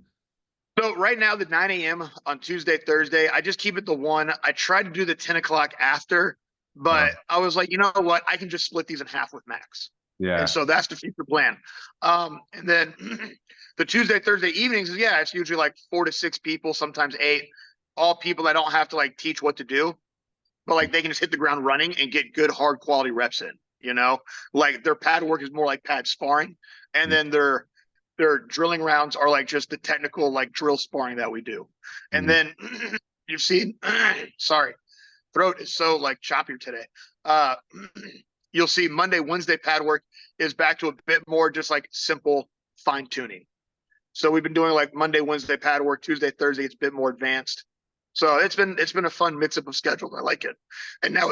So right now, the 9 a.m. on Tuesday, Thursday, I just keep it the one. I tried to do the 10 o'clock after, but I was like, you know what? I can just split these in half with Max. And Yeah. so that's the future plan. And then the Tuesday, Thursday evenings is, yeah, it's usually like 4 to 6 people, sometimes 8, all people that don't have to like teach what to do, but like they can just hit the ground running and get good, hard quality reps in. Like their pad work is more like pad sparring. And then their drilling rounds are like just the technical like drill sparring that we do. And Mhm. then you've seen sorry, throat is so like choppier today. Uh you'll see Monday, Wednesday pad work is back to a bit more just like simple fine tuning. So we've been doing like Monday, Wednesday pad work, Tuesday, Thursday, it's a bit more advanced. So it's been a fun mix up of schedules. I like it. And now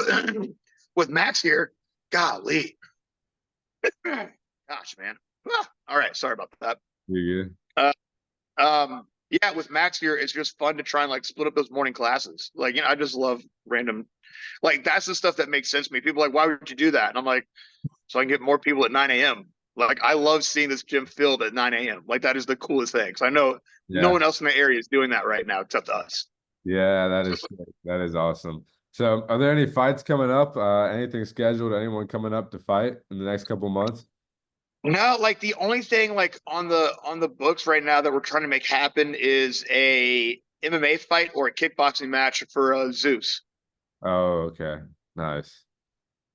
with Max here, golly. Gosh, man. All right, sorry about that. You good? Uh, yeah, with Max here, it's just fun to try and like split up those morning classes. Like, I just love random, like that's the stuff that makes sense to me. People are like, why would you do that? And I'm like, so I can get more people at 9 a.m. Like, I love seeing this gym filled at 9 a.m. Like, that is the coolest thing. Because I know no Yeah. one else in the area is doing that right now except us. Yeah, that is sick. That is awesome. So, are there any fights coming up? Anything scheduled? Anyone coming up to fight in the next couple months? No, like the only thing like on the books right now that we're trying to make happen is a MMA fight or a kickboxing match for Zeus. Oh, okay. Nice.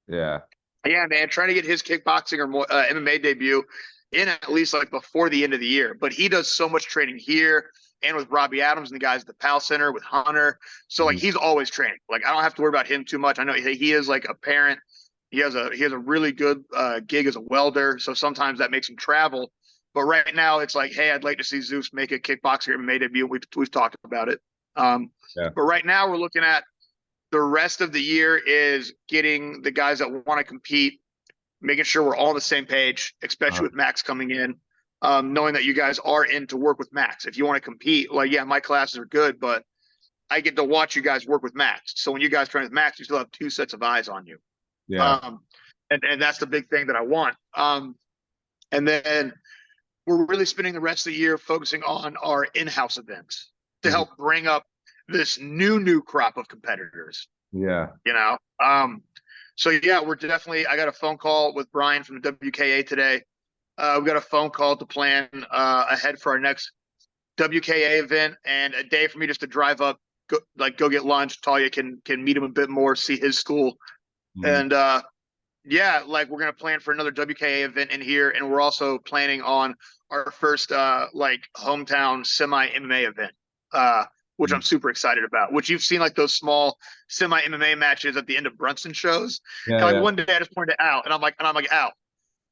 Yeah. Yeah, man, trying to get his kickboxing or more MMA debut in at least like before the end of the year. But he does so much training here and with Robbie Adams and the guys at the Pal Center with Hunter. So like Mhm. he's always training. Like I don't have to worry about him too much. I know he is like a parent. He has a really good gig as a welder. So sometimes that makes him travel. But right now it's like, hey, I'd like to see Zeus make a kickboxing MMA debut. We've talked about it. Um, Yeah. but right now we're looking at the rest of the year is getting the guys that want to compete, making sure we're all on the same page, Uh, especially with Max coming in, knowing that you guys are in to work with Max. If you want to compete, like, yeah, my classes are good, but I get to watch you guys work with Max. So when you guys train with Max, you still have two sets of eyes on you. yeah. Um, and that's the big thing that I want. And then we're really spending the rest of the year focusing on our in-house events to Mhm. help bring up this new crop of competitors Yeah. you know. So yeah, we're definitely. I got a phone call with Brian from the WKA today. We've got a phone call to plan ahead for our next WKA event, and a day for me just to drive up, go get lunch. Talia can meet him a bit more, see his school, Mhm. and yeah, like we're gonna plan for another WKA event in here, and we're also planning on our first like hometown semi MMA event, which I'm Mhm. super excited about. Which you've seen like those small semi MMA matches at the end of Brunson shows. Yeah. And like Yeah. one day I just pointed it out, and I'm like out.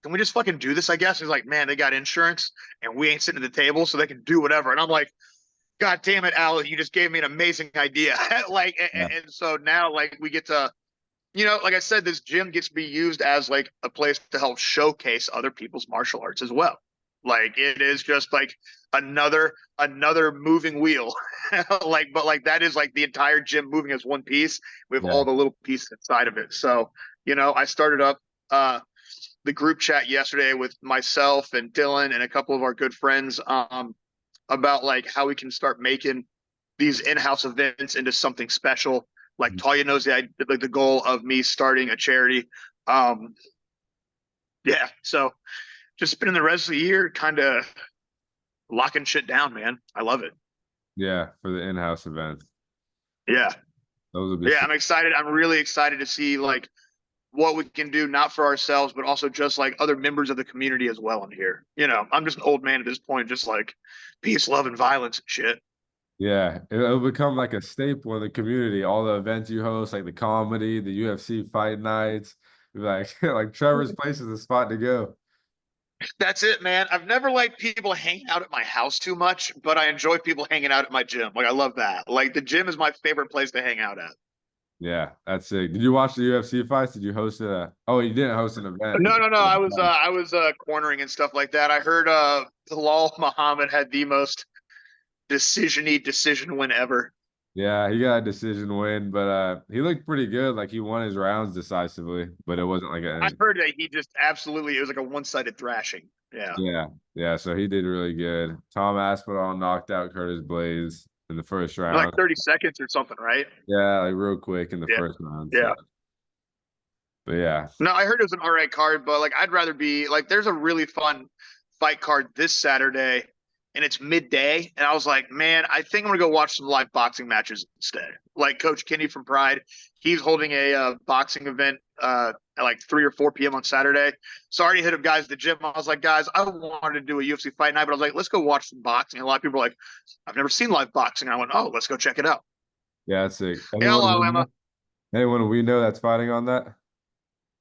can we just fucking do this? I guess he's like, man, they got insurance and we ain't sitting at the table, so they can do whatever. And I'm like, God damn it, Al, you just gave me an amazing idea. Like, Yeah. and so now like we get to, like I said, this gym gets to be used as like a place to help showcase other people's martial arts as well. Like it is just like another moving wheel. Like, but like that is like the entire gym moving as one piece with Yeah. all the little pieces inside of it. So, I started up the group chat yesterday with myself and Dylan and a couple of our good friends about like how we can start making these in-house events into something special. Like Talia knows the goal of me starting a charity. Um, yeah, so just spending the rest of the year kind of locking shit down, man. I love it. Yeah, for the in-house events. Yeah, Those would be yeah, sick. I'm excited. I'm really excited to see like what we can do, not for ourselves, but also just like other members of the community as well in here. I'm just an old man at this point, just like peace, love, and violence and shit. Yeah, it'll become like a staple in the community. All the events you host, like the comedy, the UFC fight nights, like like Trevor's place is the spot to go. That's it, man. I've never liked people hanging out at my house too much, but I enjoy people hanging out at my gym. Like I love that. Like the gym is my favorite place to hang out at. Yeah, that's it. Did you watch the UFC fights? Did you host a? Oh, you didn't host an event. You No, just no, no. did a I was cornering and stuff like that. I heard Bilal Muhammad had the most decisiony decision win ever. Yeah, he got a decision win, but he looked pretty good. Like he won his rounds decisively, but it wasn't like I a heard that he just absolutely it was like a one-sided thrashing. Yeah. yeah, yeah. So he did really good. Tom Aspinall knocked out Curtis Blaze in the first Like round. 30 seconds or something, right? Yeah, like real quick in the Yeah. first round. Yeah. So, but yeah, No, I heard it was an all right card, but like I'd rather be like there's a really fun fight card this Saturday and it's midday. And I was like, man, I think I'm gonna go watch some live boxing matches instead. Like Coach Kinney from Pride, he's holding a boxing event at like 3 or 4 p.m. on Saturday. So I already hit up guys at the gym. I was like, guys, I wanted to do a UFC fight night, but I was like, let's go watch some boxing. And a lot of people were like, I've never seen live boxing. And I went, oh, let's go check it out. yeah, that's it. Hello, Emma. Anyone we know that's fighting on that?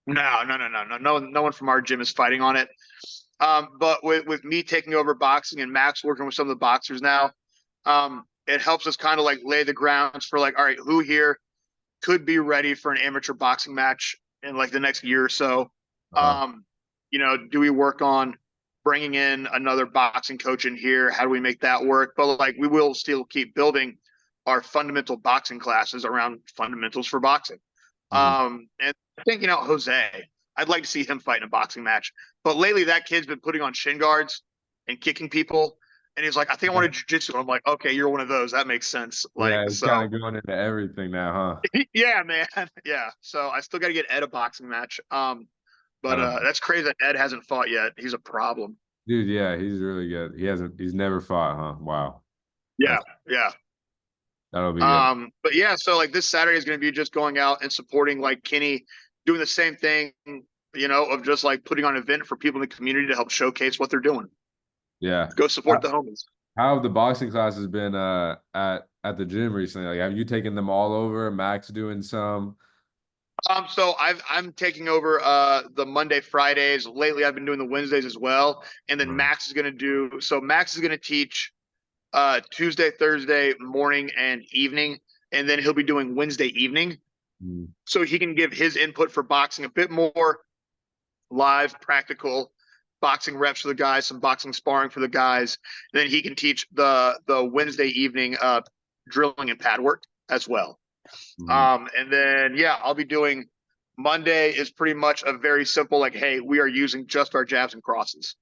No, no, no, no, no, no one from our gym is fighting on it. But with me taking over boxing and Max working with some of the boxers now, it helps us kind of like lay the grounds for like, all right, who here could be ready for an amateur boxing match in like the next year or so. Uh, Do we work on bringing in another boxing coach in here? How do we make that work? But like, we will still keep building our fundamental boxing classes around fundamentals for boxing. mhm. And I think, Jose, I'd like to see him fight in a boxing match. But lately, that kid's been putting on shin guards and kicking people. And he's like, I think I want to jujitsu. I'm like, okay, you're one of those. That makes sense. Yeah, Like, it's kind so of going into everything now, huh? yeah, man. Yeah. So I still got to get Ed a boxing match. I But don't know. that's crazy that Ed hasn't fought yet. He's a problem. Dude, yeah, he's really good. He's never fought, huh? Wow. Yeah. That's Yeah. that'll be good. But yeah, so like this Saturday is going to be just going out and supporting like Kenny, doing the same thing, of just like putting on an event for people in the community to help showcase what they're doing. Yeah. Go support How, the homies. how have the boxing classes been at the gym recently? Like have you taken them all over? Max doing some? So I'm taking over the Monday, Fridays. Lately I've been doing the Wednesdays as well. And then Mhm. Max is gonna teach Tuesday, Thursday morning and evening, and then he'll be doing Wednesday evening. Mhm. So he can give his input for boxing a bit more live, practical boxing reps for the guys, some boxing sparring for the guys. And then he can teach the Wednesday evening drilling and pad work as well. Mhm. And then yeah, I'll be doing Monday is pretty much a very simple like, hey, we are using just our jabs and crosses.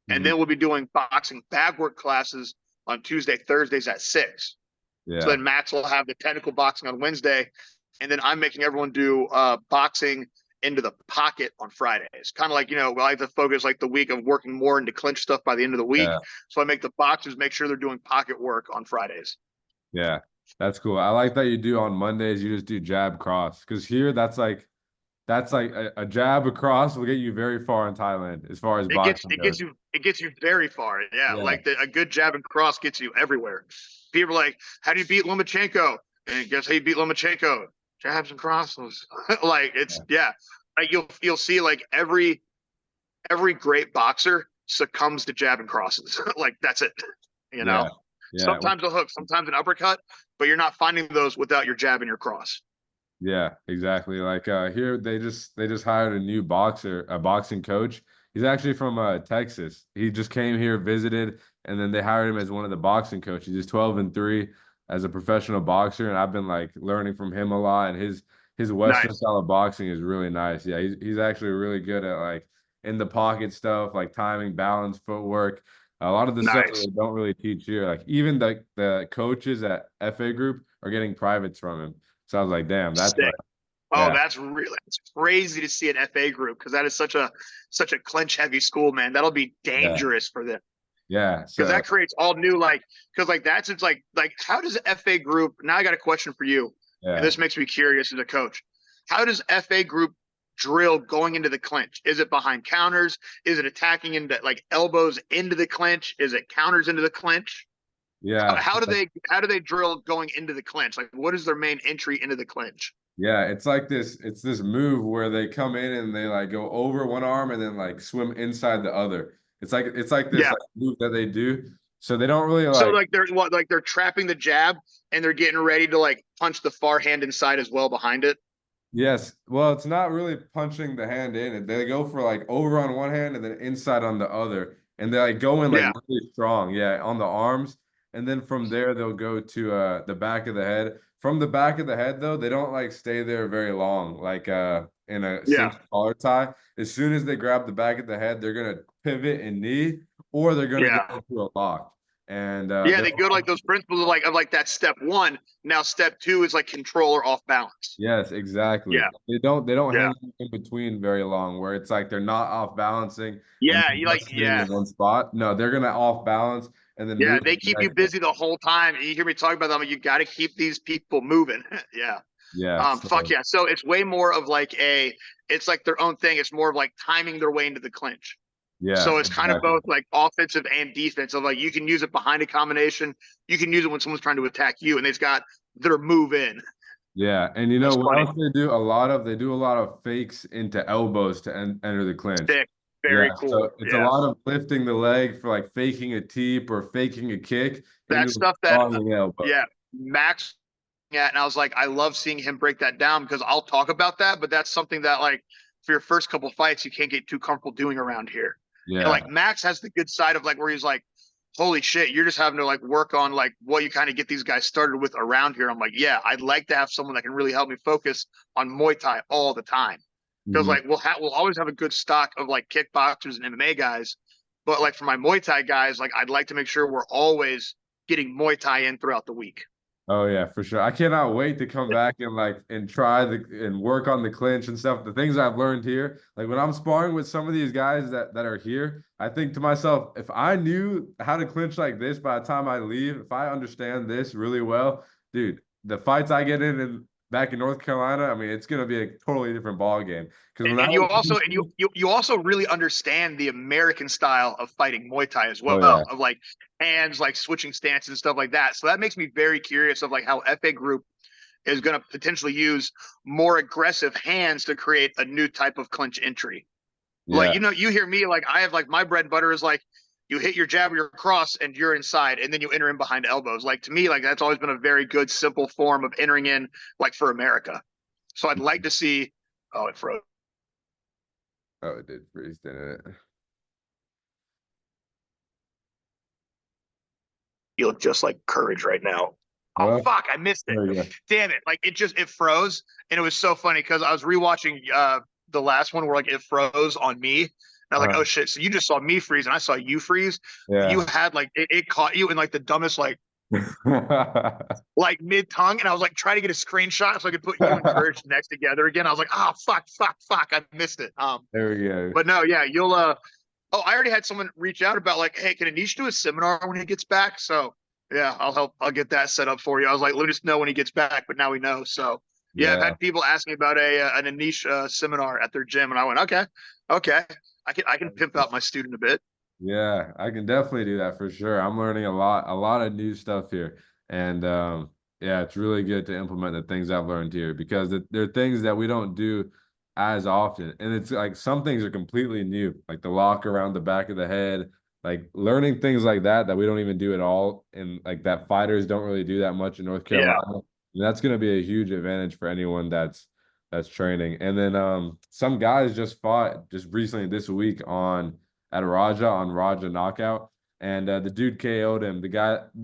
And Mhm. then we'll be doing boxing bag work classes on Tuesday, Thursdays at 6. So Yeah. then Max will have the technical boxing on Wednesday, and then I'm making everyone do boxing into the pocket on Fridays. Kind of like, I like to focus like the week of working more into clinch stuff by the end of the week. Yeah. So I make the boxers make sure they're doing pocket work on Fridays. Yeah. That's cool. I like that you do on Mondays, you just do jab cross. Because here that's like a jab across will get you very far in Thailand as far as It gets boxing it goes. gets you it gets you very far. Yeah, Yeah. like a good jab and cross gets you everywhere. People are like, how do you beat Lomachenko? And guess how you beat Lomachenko? Jabs and crosses. Like it's Yeah. yeah. Like you'll see like every every great boxer succumbs to jab and crosses. Like that's it. You know, Yeah. Yeah. sometimes a hook, sometimes an uppercut, but you're not finding those without your jab and your cross. Yeah, exactly. Like here they just hired a new boxer, a boxing coach. He's actually from Texas. He just came here, visited, and then they hired him as one of the boxing coaches. He's 12-3 as a professional boxer, and I've been like learning from him a lot. And his Western Nice, style of boxing is really nice. Yeah, he's actually really good at like in the pocket stuff, like timing, balance, footwork. A lot of the stuff that nice, they don't really teach here. Like even the coaches at FA Group are getting privates from him. So I was like, damn, that's like, sick. Oh, yeah, that's crazy to see an FA group because that is such a clinch heavy school, man. That'll be yeah, dangerous for them yeah. because So that creates all new because that's it's like how does FA group now I got a question for you, and yeah, this makes me curious as a coach. How does FA group drill going into the clinch? Is it behind counters? Is it attacking into like elbows into the clinch? Is it counters into the clinch? yeah, How do they drill going into the clinch? Like what is their main entry into the clinch? yeah. It's this move where they come in and they like go over one arm and then like swim inside the other. It's like this Yeah. like move that they do. So they don't really So like. like they're trapping the jab and they're getting ready to like punch the far hand inside as well behind it. Yes. Well, it's not really punching the hand in. They go for like over on one hand and then inside on the other. And they like go in like Yeah. really strong. Yeah, on the arms. And then from there they'll go to the back of the head. From the back of the head though, they don't like stay there very long, like in a Yeah. single collar tie. As soon as they grab the back of the head, they're gonna pivot and knee, or they're gonna go Yeah. into a lock. And Yeah, they're they go to like those principles of like that step one. Now step two is like control or off balance. yes, exactly. Yeah. They don't Yeah. hang in between very long where it's like they're not off balancing and Yeah. they're You like just sitting yeah. in one spot. No, they're gonna off balance and then Yeah. move to They the keep you next one. busy the whole time. You hear me talk about them. You got to keep these people moving. Yeah. Yeah. Fuck So yeah. So it's way more of like it's like their own thing. It's more of like timing their way into the clinch. yeah, So it's kind of exactly. both like offensive and defensive. Like you can use it behind a combination. You can use it when someone's trying to attack you and they've got their move in. Yeah. And you know That's what funny. else they do? They do a lot of fakes into elbows to enter the clinch. Sick. Yeah. Very So cool. it's a Yeah. lot of lifting the leg for like faking a teep or faking a kick That into a stuff that, strong elbow. yeah, Max, yeah. And I was like, I love seeing him break that down because I'll talk about that, but that's something that, like, for your first couple fights, you can't get too comfortable doing around here. And Yeah. like, Max has the good side of like where he's like, holy shit, you're just having to like work on like what you kind of get these guys started with around here. I'm like, yeah, I'd like to have someone that can really help me focus on Muay Thai all the time. Because Mhm. like we'll always have a good stock of like kickboxers and MMA guys, but like for my Muay Thai guys, like I'd like to make sure we're always getting Muay Thai in throughout the week. Oh yeah, for sure. I cannot wait to come back and like and try and work on the clinch and stuff. The things I've learned here, like when I'm sparring with some of these guys that are here, I think to myself, if I knew how to clinch like this by the time I leave, if I understand this really well, dude, the fights I get in back in North Carolina, I mean, it's gonna be a totally different ball game. Because when I And you was also and you also really understand the American style of fighting Muay Thai as oh yeah, well, of like hands, like switching stances and stuff like that. So that makes me very curious of like how FA Group is going to potentially use more aggressive hands to create a new type of clinch entry. Like, yeah, you hear me, like I have like my bread and butter is like you hit your jab or your cross and you're inside and then you enter in behind elbows. Like to me, like that's always been a very good, simple form of entering in like for America. So I'd like to see, oh, it froze. oh it did freeze, didn't it? You look just like Courage right now. Oh Well, fuck, I missed it. there you go. Damn it. Like it froze. And it was so funny because I was rewatching the last one where like it froze on me. And I was like, oh Uh, shit. So you just saw me freeze and I saw you freeze. You yeah. had like it caught you in like the dumbest like mid tongue. And I was like trying to get a screenshot so I could put you and Courage next together again. I was like, oh fuck. I missed it. There we go. But no, yeah, you'll oh, I already had someone reach out about like, hey, can Anish do a seminar when he gets back? So yeah, I'll help. I'll get that set up for you. I was like, let us know when he gets back, but now we know. So yeah, I've Yeah. had people ask me about an Anish seminar at their gym, and I went, okay, I can pimp out my student a bit. Yeah, I can definitely do that for sure. I'm learning a lot of new stuff here. And yeah, it's really good to implement the things I've learned here because they're things that we don't do as often. And it's like some things are completely new, like the lock around the back of the head, like learning things like that we don't even do at all. And like that fighters don't really do that much in North Yeah. Carolina. And that's going to be a huge advantage for anyone that's training. And then some guys just fought just recently this week at Raja knockout. And the dude KO'd him. The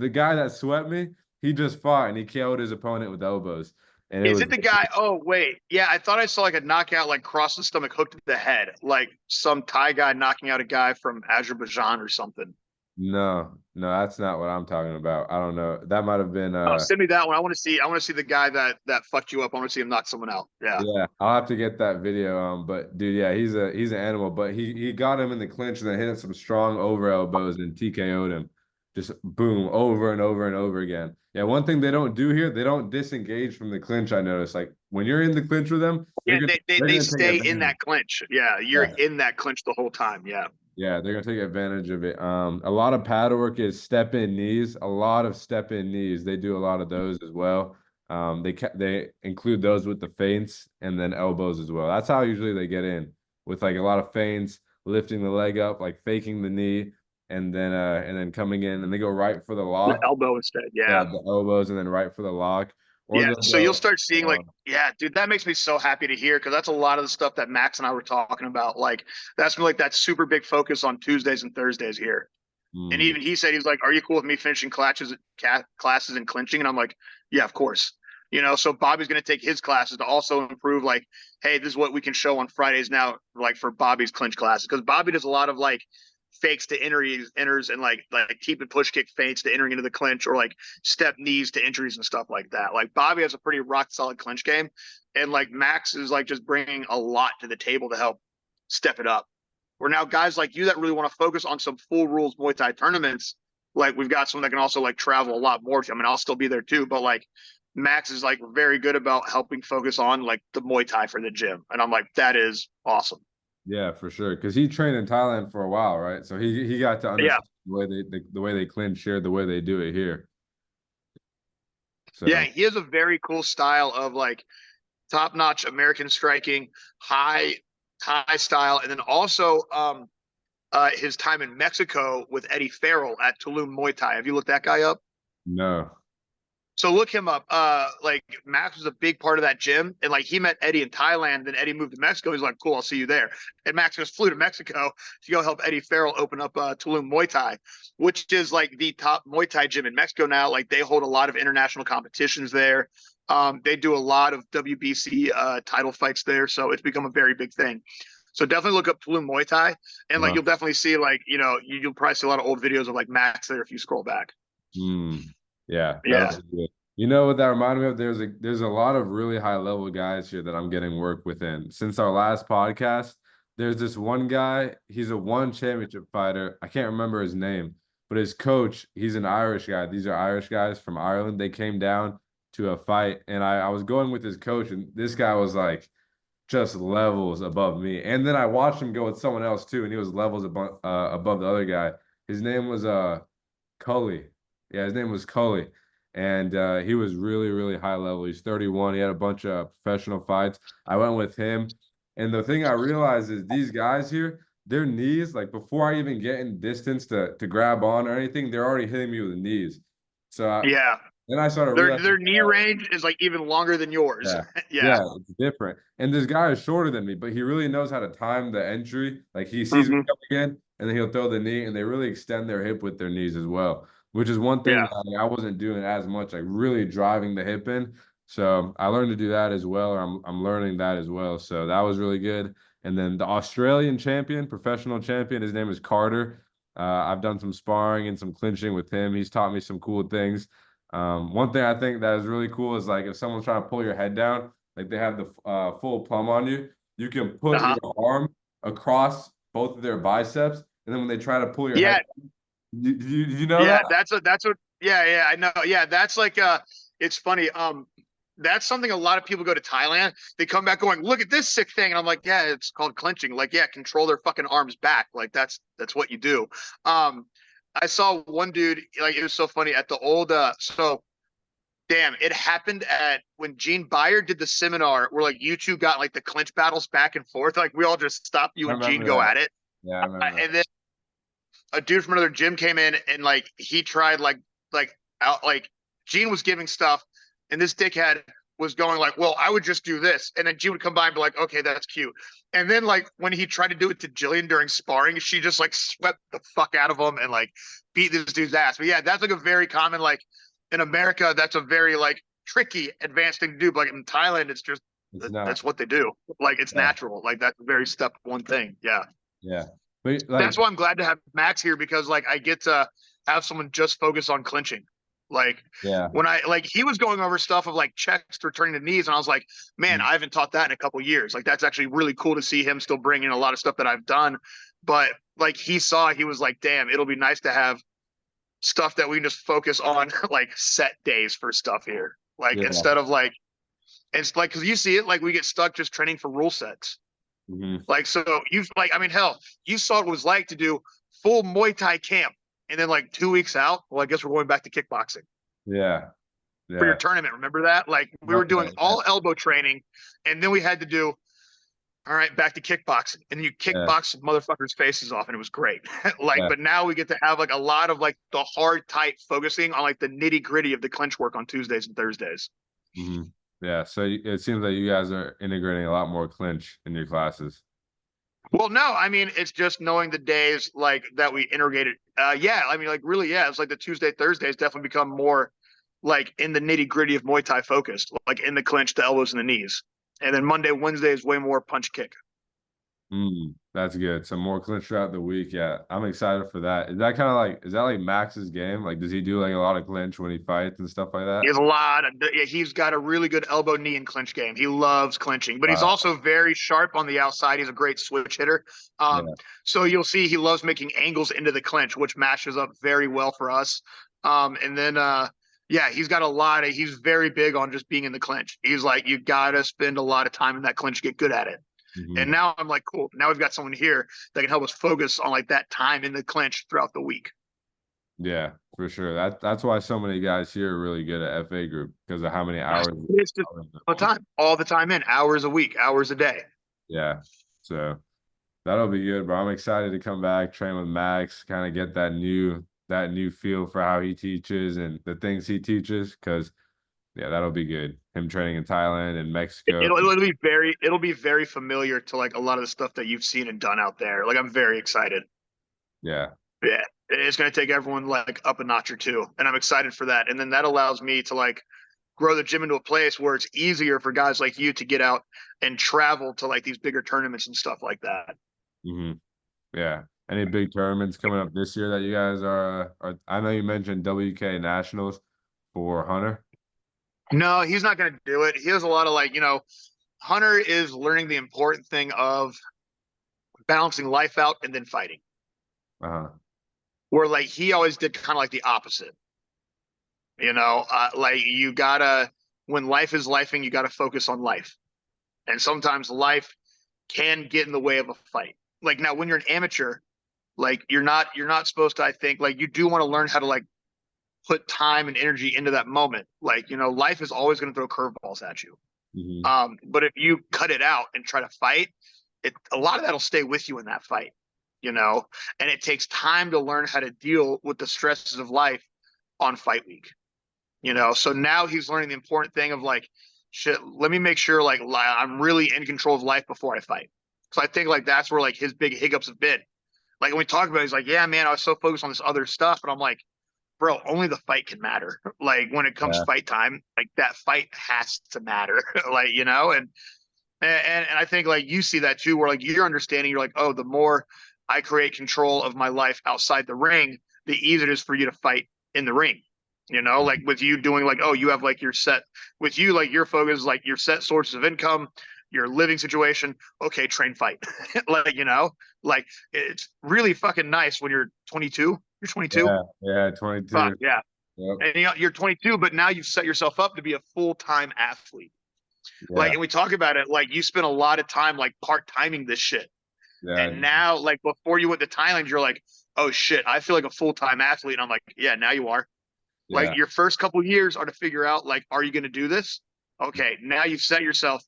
guy that swept me, he just fought and he KO'd his opponent with elbows. And it Is was it the guy? Oh, wait. Yeah, I thought I saw like a knockout, like cross the stomach, hook to the head, like some Thai guy knocking out a guy from Azerbaijan or something. no, no, that's not what I'm talking about. I don't know. That might have been Oh, send me that one. I want to see. I want to see the guy that fucked you up. I want to see him knock someone out. Yeah. yeah, I'll have to get that video. But dude, yeah, he's an animal. But he got him in the clinch and then hit him some strong over elbows and TKO'd him. Just boom, over and over and over again. Yeah, one thing they don't do here, they don't disengage from the clinch. I noticed, like when you're in the clinch with them, Yeah, they're they gonna take stay in advantage. that clinch. Yeah, you're Yeah. in that clinch the whole time. Yeah. Yeah, they're gonna take advantage of it. A lot of pad work is step in knees. A lot of step in knees. They do a lot of those as well. They include those with the feints and then elbows as well. That's how usually they get in with like a lot of feints, lifting the leg up, like faking the knee, and then coming in and they go right for the The lock. elbow instead. Yeah, Yeah. the elbows and then right for the lock, or Yeah. they'll So you'll go. start seeing like, Uh, yeah, dude, that makes me so happy to hear because that's a lot of the stuff that Max and I were talking about. Like, that's like that super big focus on Tuesdays and Thursdays here. And mm, even he said, he's like, "Are you cool with me finishing classes and clinching?" And I'm like, "Yeah, of course." So Bobby's going to take his classes to also improve. Like, hey, this is what we can show on Fridays now, like for Bobby's clinch classes, because Bobby does a lot of like fakes to enters and like keep and push kick feints to entering into the clinch or like step knees to injuries and stuff like that. Like Bobby has a pretty rock solid clinch game, and like Max is like just bringing a lot to the table to help step it up. Where now guys like you that really want to focus on some full rules Muay Thai tournaments, like we've got someone that can also like travel a lot more. I mean, I'll still be there too, but like Max is like very good about helping focus on like the Muay Thai for the gym. And I'm like, that is awesome. yeah, for sure. Because he trained in Thailand for a while, right? So he got to Yeah. understand the way they clinch here, the way they do it here. Yeah. So He has a very cool style of like top notch American striking, high style. And then also his time in Mexico with Eddie Farrell at Tulum Muay Thai. Have you looked that guy up? no. So look him up. Like Max was a big part of that gym, and like he met Eddie in Thailand. Then Eddie moved to Mexico. He's like, "Cool, I'll see you there." And Max just flew to Mexico to go help Eddie Farrell open up Tulum Muay Thai, which is like the top Muay Thai gym in Mexico now. Like they hold a lot of international competitions there. They do a lot of WBC title fights there, so it's become a very big thing. So definitely look up Tulum Muay Thai, and like Uh, you'll definitely see like you'll probably see a lot of old videos of like Max there if you scroll back. hmm. Yeah, that'll Yeah. be good. You know what that reminded me of? There's a lot of really high level guys here that I'm getting work within. Since our last podcast, there's this one guy, he's a one championship fighter. I can't remember his name, but his coach, he's an Irish guy. These are Irish guys from Ireland. They came down to a fight, and I was going with his coach, and this guy was like just levels above me. And then I watched him go with someone else too, and he was levels above the other guy. His name was Cully. Yeah, his name was Cully. And he was really, really high level. He's 31. He had a bunch of professional fights. I went with him. And the thing I realized is these guys here, their knees, like before I even get in distance to grab on or anything, they're already hitting me with the knees. So Yeah. then I started Their realizing, knee range is like even longer than yours. yeah. Yeah. Yeah, it's different. And this guy is shorter than me, but he really knows how to time the entry. Like he sees me Hmm. coming in, and then he'll throw the knee, and they really extend their hip with their knees as well, which is one thing Yeah. that I wasn't doing as much, like really driving the hip in. So I learned to do that as well, or I'm learning that as well. So that was really good. And then the Australian champion, professional champion, his name is Carter. I've done some sparring and some clinching with him. He's taught me some cool things. One thing I think that is really cool is like if someone's trying to pull your head down, like they have the full plum on you, you can put Uh-huh. your arm across both of their biceps, and then when they try to pull your head, Yeah. you know that? Yeah. That's what, yeah. Yeah. I know. Yeah. That's like, it's funny. That's something a lot of people go to Thailand. They come back going, look at this sick thing. And I'm like, yeah, it's called clenching. Like, yeah, control their fucking arms back. Like that's what you do. Um, I saw one dude, like, it was so funny at the old, so Damn, it happened at when Gene Beyer did the seminar where like you two got like the clinch battles back and forth. Like we all just stopped you I and Gene remember go that. at it. Yeah, I remember And that. then a dude from another gym came in and like he tried like out like Gene was giving stuff and this dickhead was going like, well, I would just do this. And then Gene would come by and be like, okay, that's cute. And then like when he tried to do it to Jillian during sparring, she just like swept the fuck out of him and like beat this dude's ass. But yeah, that's like a very common like in America, that's a very like tricky advanced thing to do. But like in Thailand, it's just It's not. that's what they do. Like it's Yeah, natural. Like that's a very step one thing. Yeah. yeah. But That's like, why I'm glad to have Max here because like I get to have someone just focus on clinching. Like yeah. when I like he was going over stuff of like chest returning to knees, and I was like, man, Mm. I haven't taught that in a couple years. Like that's actually really cool to see him still bring in a lot of stuff that I've done. But like he was like, damn, it'll be nice to have stuff that we can just focus on like set days for stuff here. Like Yeah. instead of like it's like because you see it like we get stuck just training for rule sets. Hmm. Like, so you like, I mean, hell, you saw what it was like to do full Muay Thai camp and then like 2 weeks out. Well, I guess we're going back to kickboxing Yeah. for your Yeah. tournament. Remember that? Like, we were Remember doing that. Yeah. all elbow training and then we had to do, all right, back to kickboxing. And you Yeah. kickbox motherfuckers' faces off and it was great. Like, Yeah. but now we get to have like a lot of like the hard, tight focusing on like the nitty gritty of the clinch work on Tuesdays and Thursdays. Hmm. Yeah. So it seems like you guys are integrating a lot more clinch in your classes. Well, no, I mean it's just knowing the days like that we integrated. Yeah, I mean like really, yeah, it's like the Tuesday Thursdays definitely become more like in the nitty gritty of Muay Thai focused, like in the clinch, the elbows and the knees, and then Monday Wednesday is way more punch kick. That's good. So more clinch throughout the week. Yeah, I'm excited for that. Is that kind of like is that like Max's game? Like, does he do like a lot of clinch when he fights and stuff like He that? has a lot of yeah, he's got a really good elbow knee and clinch game. He loves clinching, but he's Wow. also very sharp on the outside. He's a great switch hitter. Yeah. So you'll see he loves making angles into the clinch, which matches up very well for us. And then yeah, he's got a lot of he's very big on just being in the clinch. He's like, you gotta spend a lot of time in that clinch, get good at it. And Hmm. now I'm like, cool. Now we've got someone here that can help us focus on like that time in the clinch throughout the week. Yeah, for sure. That's why so many guys here are really good at FA group because of how many hours. It's just all the time in hours a week, hours a day. Yeah. So that'll be good, bro. I'm excited to come back, train with Max, kind of get that new feel for how he teaches and the things he teaches. Cause yeah, that'll be good. Him training in Thailand and Mexico. It'll be very familiar to like a lot of the stuff that you've seen and done out there. Like I'm very excited. Yeah. Yeah. It's gonna take everyone like up a notch or two. And I'm excited for that. And then that allows me to like grow the gym into a place where it's easier for guys like you to get out and travel to like these bigger tournaments and stuff like that. Hmm. Yeah. Any big tournaments coming up this year that you guys are I know you mentioned WK Nationals for Hunter. No, he's not gonna do it. He has a lot of like, Hunter is learning the important thing of balancing life out and then fighting. Uh-huh. Where like he always did kind of like the opposite. Like you gotta when life is lifing, you gotta focus on life. And sometimes life can get in the way of a fight. Like now when you're an amateur, like you're not supposed to, I think, like you do want to learn how to like put time and energy into that moment. Like, life is always gonna throw curveballs at you. Hmm. But if you cut it out and try to fight, a lot of that'll stay with you in that fight, and it takes time to learn how to deal with the stresses of life on fight week. So now he's learning the important thing of like, shit, let me make sure like I'm really in control of life before I fight. So I think like that's where like his big hiccups have been. Like when we talk about it, he's like, yeah, man, I was so focused on this other stuff. And I'm like, bro, only the fight can matter. Like when it comes Yeah. fight time, like that fight has to matter. Like, and I think like you see that too, where like you're understanding, you're like, oh, the more I create control of my life outside the ring, the easier it is for you to fight in the ring. Like with you doing like, oh, you have like your set with you, like your focus is like your set sources of income, your living situation. Okay, train fight. Like, like it's really fucking nice when you're 22. You're 22. Yeah. Yeah. Fuck 22. yeah. Yep. And you're 22, but now you've set yourself up to be a full-time athlete. Like, Yeah. and we talk about it, like you spent a lot of time like part-timing this shit. Yeah. And now, like before you went to Thailand, you're like, oh shit, I feel like a full-time athlete. And I'm like, yeah, now you are. Yeah. Like your first couple years are to figure out like, are you going to do this? Okay, now you've set yourself.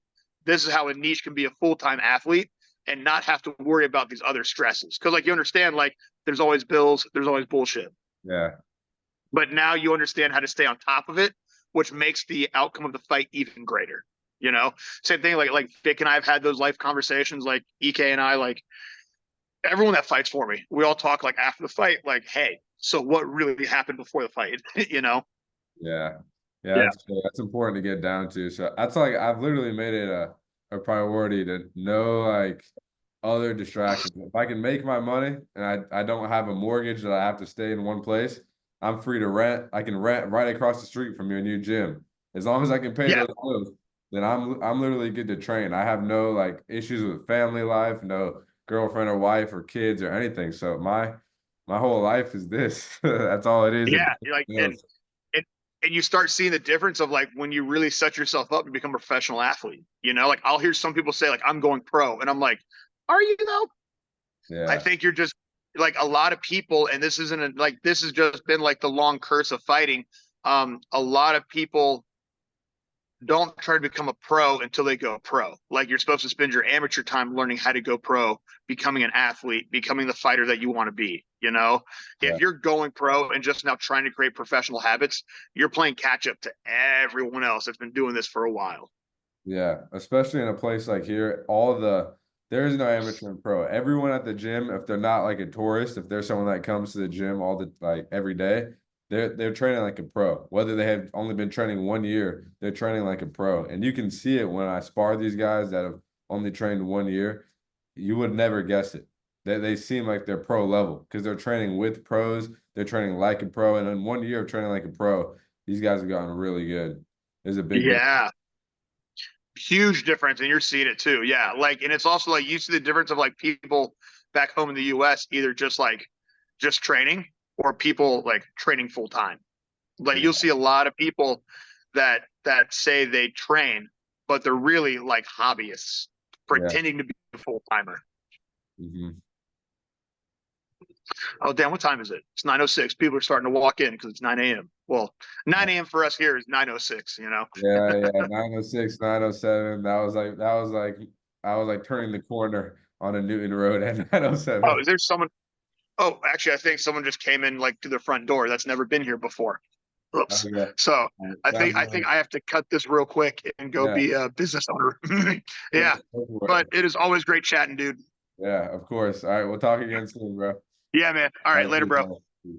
This is how a niche can be a full-time athlete and not have to worry about these other stresses. Because like you understand, like there's always bills, there's always bullshit. Yeah. But now you understand how to stay on top of it, which makes the outcome of the fight even greater. You know, same thing. Like Vic and I have had those life conversations. Like Ek and I, like everyone that fights for me, we all talk like after the fight, like, hey, so what really happened before the fight? You know? Yeah. Yeah, Yeah. that's important to get down to. So that's like I've literally made it a priority to know like other distractions. If I can make my money and I don't have a mortgage that I have to stay in one place, I'm free to rent. I can rent right across the street from your new gym. As long as I can pay Yeah. those bills, then I'm literally good to train. I have no like issues with family life, no girlfriend or wife or kids or anything. So my whole life is this. That's all it is. It Yeah. pays Like, bills. and, and you start seeing the difference of like when you really set yourself up to become a professional athlete, you know, like I'll hear some people say like, I'm going pro. And I'm like, are you though? I Yeah. think you're just like a lot of people, and this isn't like this has just been like the long curse of fighting. A lot of people don't try to become a pro until they go pro. Like you're supposed to spend your amateur time learning how to go pro, becoming an athlete, becoming the fighter that you want to be. You know, Yeah. if you're going pro and just now trying to create professional habits, you're playing catch up to everyone else that's been doing this for a while. Yeah, especially in a place like here, there is no amateur and pro. Everyone at the gym, if they're not like a tourist, if they're someone that comes to the gym all the like every day, they're training like a pro. Whether they have only been training 1 year, they're training like a pro. And you can see it when I spar these guys that have only trained 1 year. You would never guess it. They seem like they're pro level because they're training with pros, they're training like a pro, and in 1 year of training like a pro, these guys have gotten really good. There's a big difference. Yeah, huge difference, and you're seeing it too. Yeah, like, and it's also like you see the difference of like people back home in the U.S. either just training or people like training full time. Like you'll see a lot of people that say they train, but they're really like hobbyists Yeah. pretending to be a full timer. Hmm. Oh damn, what time is it? It's 9:06. People are starting to walk in because it's 9 a.m. Well, 9 a.m. for us here is 9:06. You know. Yeah, yeah, 906, 907. I was like turning the corner on a Newton Road at Oh, 907. is there someone? Oh, actually, I think someone just came in like to the front door. That's never been here before. Oops. Okay. So Sounds I good. think I have to cut this real quick and go Yeah. be a business owner. Yeah, Yeah, go for but it. it is always great chatting, dude. Yeah, of course. All right, we'll talk again soon, bro. Yeah, man. All All right, right, later, peace, bro. man.